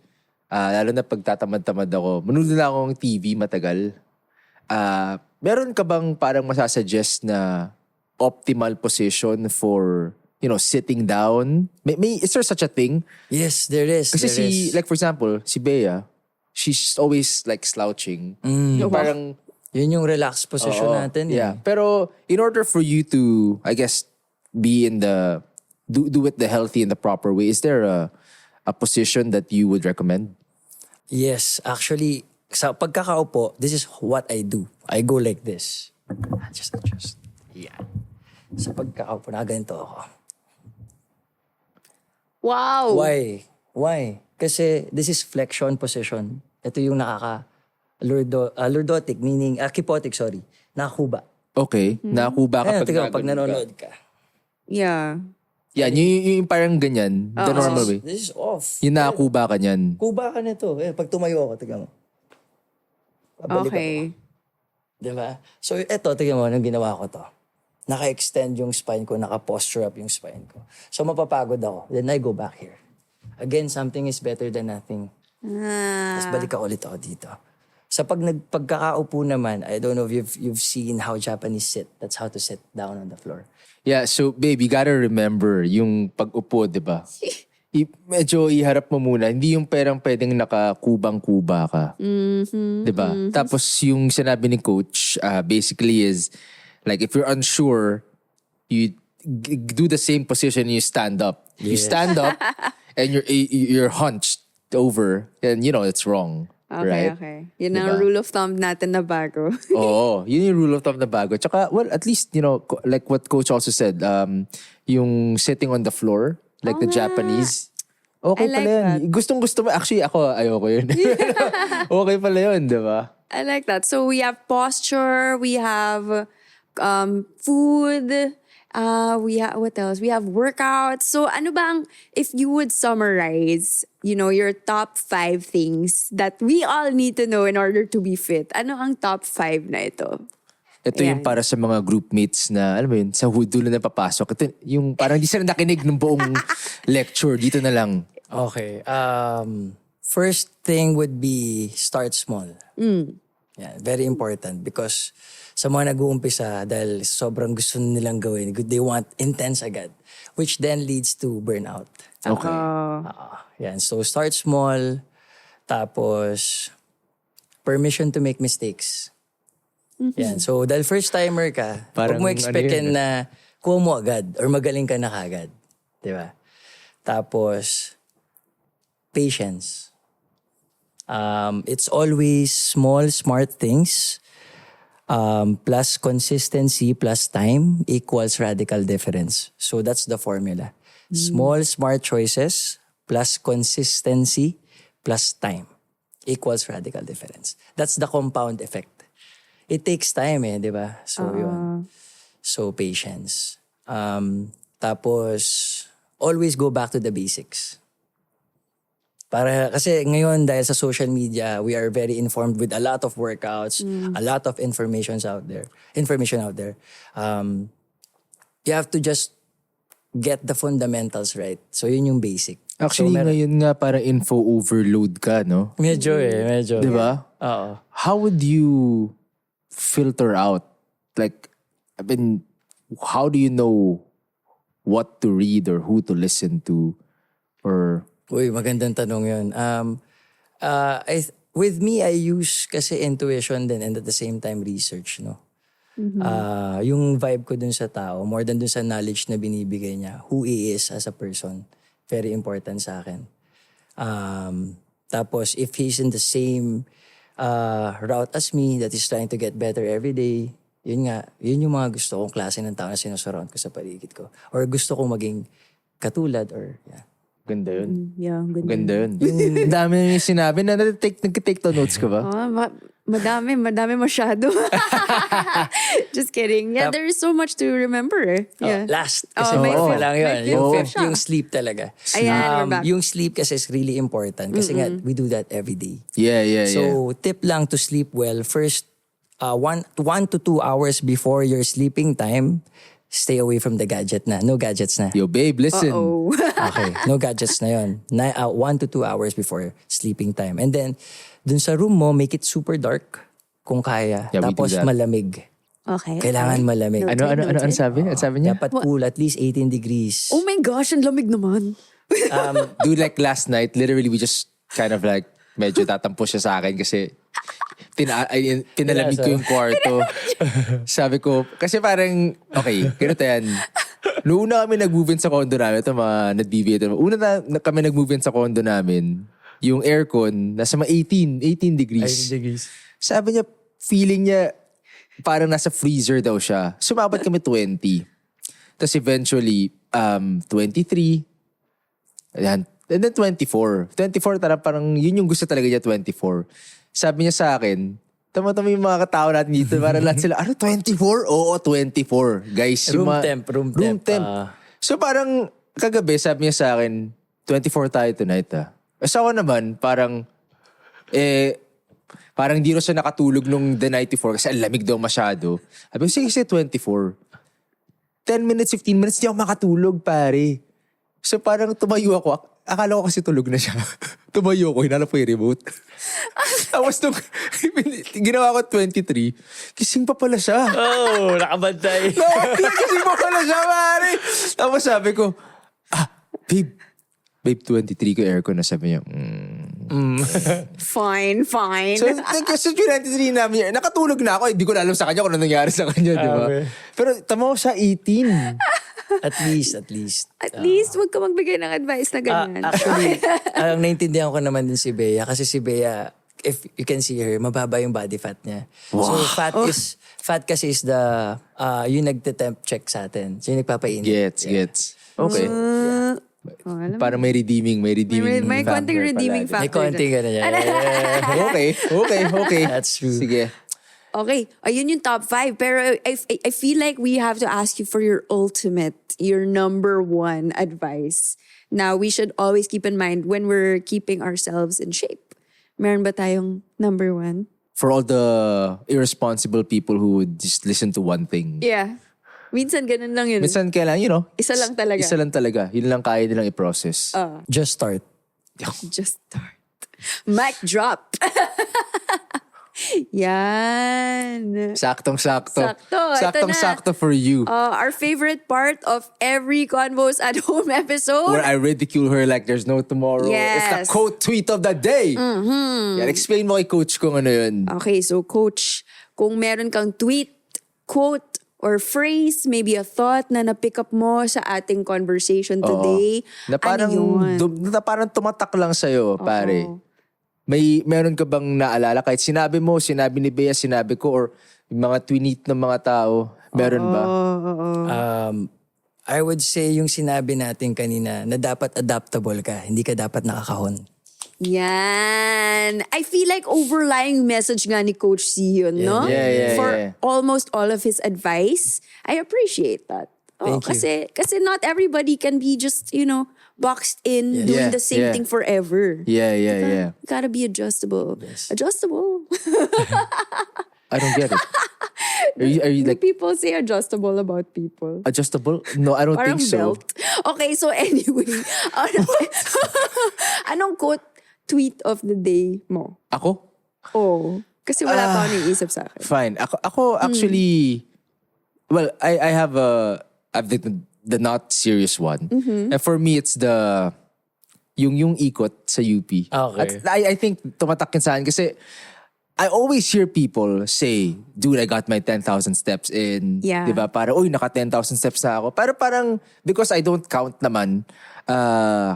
Speaker 2: lalo na pagtatamad-tamad ako, manood na akong TV matagal. Meron ka bang parang masasuggest na optimal position for, sitting down? Is there such a thing?
Speaker 3: Yes, there is.
Speaker 2: Kasi like for example, si Bea, she's always like slouching. Yung parang,
Speaker 3: Yun yung relaxed position natin.
Speaker 2: yeah. Pero in order for you to, I guess, be in do it the healthy and the proper way, is there a position that you would recommend?
Speaker 3: Yes, actually, sa pagkakaupo, this is what I do. I go like this. Adjust. Yeah. Sa pagkakaupo, ganito ako.
Speaker 1: Wow.
Speaker 3: Why? Kasi this is flexion position. Ito yung lordotic, meaning, kipotic, sorry. Nakakuba.
Speaker 2: Okay. Nakuba ka
Speaker 3: Ayun,
Speaker 2: pag
Speaker 3: tingnan,
Speaker 2: naganon
Speaker 3: pag
Speaker 2: ka.
Speaker 3: nanonood ka.
Speaker 1: Yeah.
Speaker 2: Yan, yung parang ganyan. The normal way.
Speaker 3: This is off.
Speaker 2: Yung nakakuba ka niyan.
Speaker 3: Kuba ka nito. Pag tumayo ako, tingnan mo. Pabalik
Speaker 1: Okay.
Speaker 3: ako. Diba? So, eto, tingnan mo, nung ginawa ko to. Naka-extend yung spine ko, naka-posture up yung spine ko. So, mapapagod ako. Then I go back here. Again, something is better than nothing. Tapos balik ako ulit ako dito. Sa pagkakaupo naman, I don't know if you've seen how Japanese sit. That's how to sit down on the floor.
Speaker 2: Yeah, so babe, you gotta remember yung pag-upo, di ba? Medyo iharap mo muna. Hindi yung perang pwedeng nakakubang-kuba ka. Di ba? Tapos yung sinabi ni coach, basically is, like if you're unsure, you do the same position, you stand up. You stand up and you're hunched over, and it's wrong.
Speaker 1: Okay,
Speaker 2: right?
Speaker 1: okay. Yun ang
Speaker 2: Diba?
Speaker 1: rule of thumb natin na bago.
Speaker 2: Oo, yun yung rule of thumb na bago. Tsaka, well, at least, like what coach also said, yung sitting on the floor, like the Japanese, okay
Speaker 1: I like
Speaker 2: pala yun.
Speaker 1: that.
Speaker 2: Gustong-gusto mo. Actually, ako, ayoko yun. Okay pala yun, di ba?
Speaker 1: I like that. So we have posture, we have food, we have, what else? We have workouts. So ano bang, if you would summarize, your top 5 things that we all need to know in order to be fit, ano ang top 5 na ito?
Speaker 2: Ito yung
Speaker 1: Ayan.
Speaker 2: para sa mga groupmates na, alam mo yun, sa dulo na papasok. Ito yung parang di sila nakinig ng buong lecture. Dito na lang.
Speaker 3: Okay. First thing would be start small. Yeah, very important because sa mga nag-uumpisa dahil sobrang gusto nilang gawin, they want intense agad, which then leads to burnout.
Speaker 2: Okay.
Speaker 3: Yan. So start small, tapos permission to make mistakes. Yan. So dahil first timer ka,
Speaker 2: Parang
Speaker 3: huwag mo expectin
Speaker 2: ano yun,
Speaker 3: na kuha mo agad or magaling ka na kagad. Di ba? Tapos, patience. It's always small, smart things plus consistency plus time equals radical difference. So that's the formula. Small, smart choices plus consistency plus time equals radical difference. That's the compound effect. It takes time di ba? So yun. So patience. Tapos, always go back to the basics. Kasi ngayon dahil sa social media, we are very informed with a lot of workouts, a lot of information out there. You have to just get the fundamentals right. So yun yung basic.
Speaker 2: Actually,
Speaker 3: so,
Speaker 2: ngayon nga parang info overload ka, no?
Speaker 3: Medyo.
Speaker 2: Di ba?
Speaker 3: Oo.
Speaker 2: How would you filter out? Like, I mean, how do you know what to read or who to listen to? Or...
Speaker 3: Uy, magandang tanong yun. With me, I use kasi intuition din and at the same time research, no? Yung vibe ko dun sa tao, more than dun sa knowledge na binibigay niya, who he is as a person, very important sa akin. Tapos, if he's in the same route as me, that is trying to get better every day, yun yung mga gusto kong klase ng tao na sinusurround ko sa paligid ko. Or gusto kong maging katulad or, yeah.
Speaker 2: Ganda yun.
Speaker 1: Yeah,
Speaker 2: Ganda yun. Ang dami yung sinabi na nag-take to notes ka ba?
Speaker 1: Madami masyado. Just kidding. Yeah, there is so much to remember. Yeah.
Speaker 3: Last. Kasi
Speaker 1: may
Speaker 3: pa
Speaker 1: fifth.
Speaker 3: lang yun.
Speaker 1: May fifth
Speaker 3: Yung
Speaker 1: pa
Speaker 3: fifth,
Speaker 1: siya.
Speaker 3: yung sleep talaga.
Speaker 1: Ayan, we're back.
Speaker 3: Yung sleep kasi is really important. Kasi nga, we do that every day.
Speaker 2: Yeah.
Speaker 3: So, tip lang to sleep well. First, 1 to 2 hours before your sleeping time, stay away from the gadget na. No gadgets na.
Speaker 2: Yo, babe, listen.
Speaker 3: Okay, no gadgets na yun. 1 to 2 hours before sleeping time. And then, dun sa room mo, make it super dark kung kaya.
Speaker 2: Yeah, we do
Speaker 3: Tapos
Speaker 2: that.
Speaker 3: malamig.
Speaker 1: Okay.
Speaker 3: Kailangan malamig.
Speaker 2: Ano sabi? Ano sabi niya?
Speaker 3: Dapat cool, at least 18 degrees.
Speaker 1: Oh my gosh, ang lamig naman.
Speaker 2: Dude, like last night, literally we just kind of like, medyo tatampo siya sa akin kasi pinalamig ko yung kwarto. Sabi ko, kasi parang, okay, ganito yan. Noong una kami nag-move in sa condo namin, ito mga nag-BBA ito. Una na kami nag-move in sa condo namin, yung aircon, nasa mga 18 degrees.
Speaker 3: 18 degrees.
Speaker 2: Sabi niya, feeling niya, parang nasa freezer daw siya. Sumabot kami 20. Tapos eventually, 23. Ayan. And then 24. 24 parang yun yung gusto talaga niya, 24. Sabi niya sa akin, tama-tama yung mga katao natin dito, parang lahat sila, 24? Oo, 24. Guys,
Speaker 3: Room
Speaker 2: room
Speaker 3: temp.
Speaker 2: temp. So parang kagabi, sabi niya sa akin, 24 tayo tonight So ako naman, parang di rin siya nakatulog nung the night before kasi ang lamig daw masyado. Sabi ko, sige, 24. 10 minutes, 15 minutes, di ako makatulog, pare. So parang tumayo ako. Akala ko kasi tulog na siya. Tumayo ko, hinanap ko yung remote. Tapos nung ginawa ko 23, kising pa pala siya.
Speaker 3: Oh, nakabantay.
Speaker 2: No, kising pa pala siya, pare. Tapos sabi ko, babe, 23 ko aircon na. Sabi niya,
Speaker 1: Fine.
Speaker 2: So, kasi 23 namin, nakatulog na ako. Hindi ko na alam sa kanya kung ano nangyari sa kanya, di ba? Pero tama ko siya 18.
Speaker 3: At least.
Speaker 1: At least, wag ka magbigay ng advice na ganyan.
Speaker 3: Actually, ang naintindihan ko naman din si Bea. Kasi si Bea, if you can see her, mababa yung body fat niya. Wow. So fat kasi is the, yung nagte-temp check sa atin. So yung nagpapainit.
Speaker 2: Gets. Okay. Parang may redeeming
Speaker 1: May
Speaker 2: factor
Speaker 1: konting redeeming
Speaker 2: palagi.
Speaker 3: May
Speaker 1: factor.
Speaker 3: konting gano'n yan.
Speaker 2: Okay.
Speaker 3: That's true.
Speaker 2: Sige.
Speaker 1: Okay, ayun yung top 5. Pero I feel like we have to ask you for your number one advice. Now, we should always keep in mind when we're keeping ourselves in shape. Meron ba tayong number one?
Speaker 2: For all the irresponsible people who would just listen to one thing.
Speaker 1: Yeah. Minsan ganun lang yun.
Speaker 2: Minsan kailangan,
Speaker 1: Isa lang talaga.
Speaker 2: Isa lang talaga. Yun lang kaya nilang i-process.
Speaker 3: Just start.
Speaker 1: Just start. Mic drop. Yan.
Speaker 2: Saktong-sakto.
Speaker 1: Sakto. Ito
Speaker 2: Saktong-sakto
Speaker 1: na.
Speaker 2: for you.
Speaker 1: Our favorite part of every Convos at Home episode.
Speaker 2: Where I ridicule her like there's no tomorrow.
Speaker 1: Yes.
Speaker 2: It's the quote tweet of the day. Yan, explain mo kay coach kung ano yun.
Speaker 1: Okay, so coach, kung meron kang tweet, quote, or phrase, maybe a thought na na-pick up mo sa ating conversation today,
Speaker 2: Na parang,
Speaker 1: ano yun?
Speaker 2: na parang tumatak lang sa'yo, pare. Meron ka bang naalala? Kahit sinabi mo, sinabi ni Bea, sinabi ko, or yung mga tweet ng mga tao, meron ba?
Speaker 3: I would say yung sinabi natin kanina na dapat adaptable ka, hindi ka dapat nakakahon.
Speaker 1: Yan. I feel like overlying message nga ni Coach C yun, no?
Speaker 2: Yeah.
Speaker 1: For almost all of his advice. I appreciate that.
Speaker 3: Thank you.
Speaker 1: Kasi not everybody can be just, boxed in,
Speaker 3: Yes.
Speaker 1: doing
Speaker 2: Yeah,
Speaker 1: the same
Speaker 2: yeah.
Speaker 1: thing forever.
Speaker 2: Yeah.
Speaker 1: Gotta be adjustable.
Speaker 3: Yes.
Speaker 1: Adjustable.
Speaker 2: I don't get it. Are you
Speaker 1: Do
Speaker 2: like
Speaker 1: people say adjustable about people?
Speaker 2: adjustable? No, I don't
Speaker 1: Parang
Speaker 2: think so.
Speaker 1: belt. Okay, so anyway. Anong quote tweet of the day mo?
Speaker 2: Ako?
Speaker 1: Oh, kasi wala pa ako naiisip sa akin.
Speaker 2: Fine. Ako actually, well, I have the not serious one. And for me, it's the yung ikot sa UP.
Speaker 3: Okay.
Speaker 2: At I think tumatak yun sa akin kasi I always hear people say, dude, I got my 10,000 steps in.
Speaker 1: Yeah.
Speaker 2: Diba? Para, uy, naka 10,000 steps na ako. Pero parang, because I don't count naman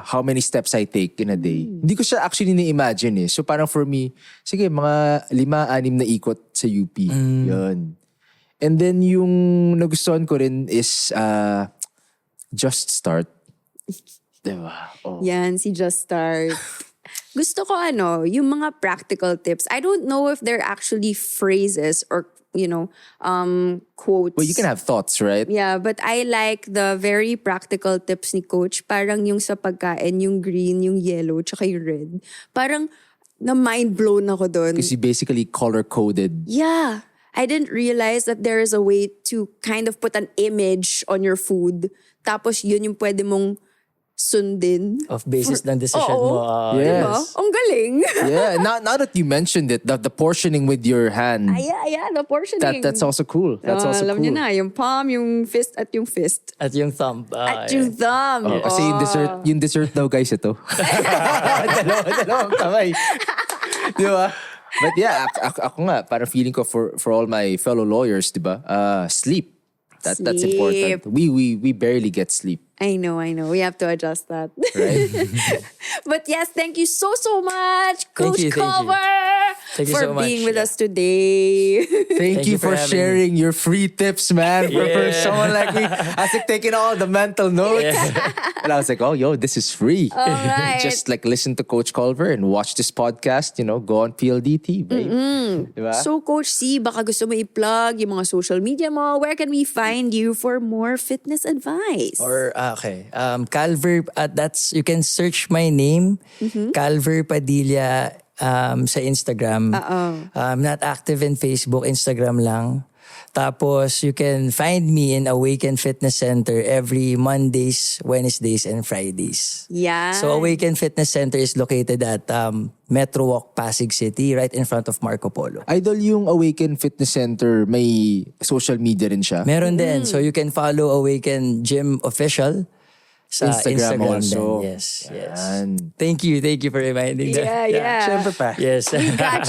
Speaker 2: how many steps I take in a day. Hindi ko siya actually ni-imagine eh. So parang for me, sige, mga 5-6 na ikot sa UP. Yun. And then yung nagustuhan ko rin is just start. Diba? Oh.
Speaker 1: Yan, si Just Start. Gusto ko yung mga practical tips. I don't know if they're actually phrases or, quotes.
Speaker 2: Well, you can have thoughts, right?
Speaker 1: Yeah, but I like the very practical tips ni Coach. Parang yung sa pagkain, yung green, yung yellow, tsaka yung red. Parang na-mind blown ako doon.
Speaker 2: Because you basically color-coded.
Speaker 1: Yeah. I didn't realize that there is a way to kind of put an image on your food. Tapos yun yung pwede mong sundin.
Speaker 3: Of basis ng decision mo.
Speaker 2: Yes.
Speaker 1: Diba? Ang galing.
Speaker 2: Yeah, now that you mentioned it, the portioning with your hand,
Speaker 1: Yeah, the portioning.
Speaker 2: that's also cool. That's also
Speaker 1: alam
Speaker 2: cool.
Speaker 1: niyo na, yung palm, yung fist, at yung fist.
Speaker 3: At yung thumb.
Speaker 1: At yung thumb.
Speaker 2: Oh, kasi yung dessert daw guys ito. dalawang kamay. Di ba? But yeah, ako nga, parang feeling ko for all my fellow lawyers, di ba? Sleep. That's important. We barely get sleep.
Speaker 1: I know. We have to adjust that.
Speaker 2: Right?
Speaker 1: But yes, thank you so much, Coach
Speaker 3: Thank you.
Speaker 1: Culver,
Speaker 3: Thank you
Speaker 1: for
Speaker 3: so much.
Speaker 1: being with us today.
Speaker 2: Thank you for
Speaker 3: having
Speaker 2: sharing your free tips, man. For
Speaker 3: Yeah.
Speaker 2: someone like me, I was like taking all the mental notes. And I was like, oh, yo, this is free.
Speaker 1: Alright.
Speaker 2: Just like listen to Coach Culver and watch this podcast, go on PLDT, babe. Diba?
Speaker 1: So, Coach C, baka gusto mo i-plug yung mga social media mo. Where can we find you for more fitness advice?
Speaker 3: Or, okay. Culver, you can search my name, Culver Padilla, sa Instagram. I'm not active in Facebook, Instagram lang. Tapos, you can find me in Awaken Fitness Center every Mondays, Wednesdays, and Fridays.
Speaker 1: Yeah.
Speaker 3: So, Awaken Fitness Center is located at Metro Walk, Pasig City, right in front of Marco Polo.
Speaker 2: Idol yung Awaken Fitness Center, may social media rin siya.
Speaker 3: Meron din. So, you can follow Awaken Gym Official sa
Speaker 2: Instagram also.
Speaker 3: din. Yes.
Speaker 2: Yan.
Speaker 3: Thank you for reminding that.
Speaker 1: Yeah.
Speaker 2: Siyempre pa.
Speaker 3: Yes.
Speaker 1: We got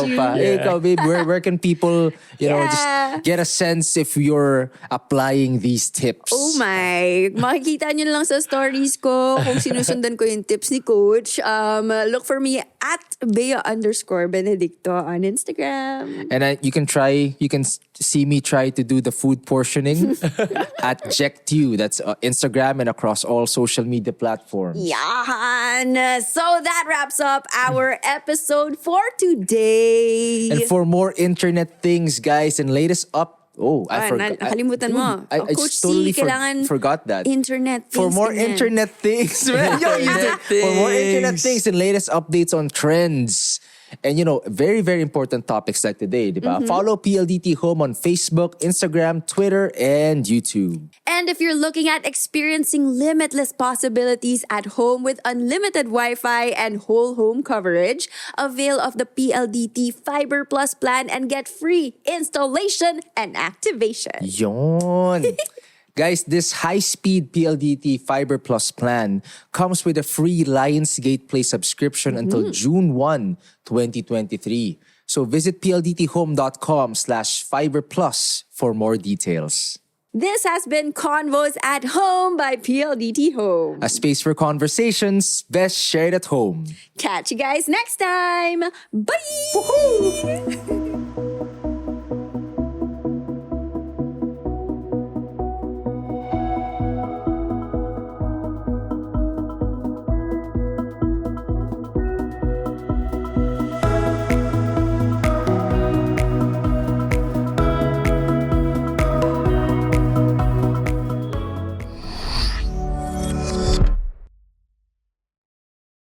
Speaker 1: you.
Speaker 2: Ikaw, babe, where can people, just get a sense if you're applying these tips?
Speaker 1: Oh my. Makikita nyo lang sa stories ko kung sinusundan ko yung tips ni Coach. Look for me at Bea_Benedicto on Instagram.
Speaker 2: And you can see me try to do the food portioning at Jech. That's Instagram and across all social media platforms.
Speaker 1: Yan. So that wraps up our episode for today.
Speaker 2: And for more internet things, guys, and latest I forgot.
Speaker 1: Nakalimutan mo.
Speaker 2: I
Speaker 1: Coach
Speaker 2: totally
Speaker 1: C, kailangan
Speaker 2: forgot that.
Speaker 1: internet things.
Speaker 2: For more
Speaker 1: ganyan.
Speaker 2: internet things, man. For more internet things and latest updates on trends. And very, very important topics like today, diba? Follow PLDT Home on Facebook, Instagram, Twitter, and YouTube.
Speaker 1: And if you're looking at experiencing limitless possibilities at home with unlimited Wi-Fi and whole home coverage, avail of the PLDT Fiber Plus plan and get free installation and activation.
Speaker 2: Yon. Guys, this high-speed PLDT Fiber Plus plan comes with a free Lionsgate Play subscription until June 1, 2023. So visit pldthome.com/fiberplus for more details.
Speaker 1: This has been Convos at Home by PLDT Home.
Speaker 2: A space for conversations best shared at home.
Speaker 1: Catch you guys next time. Bye!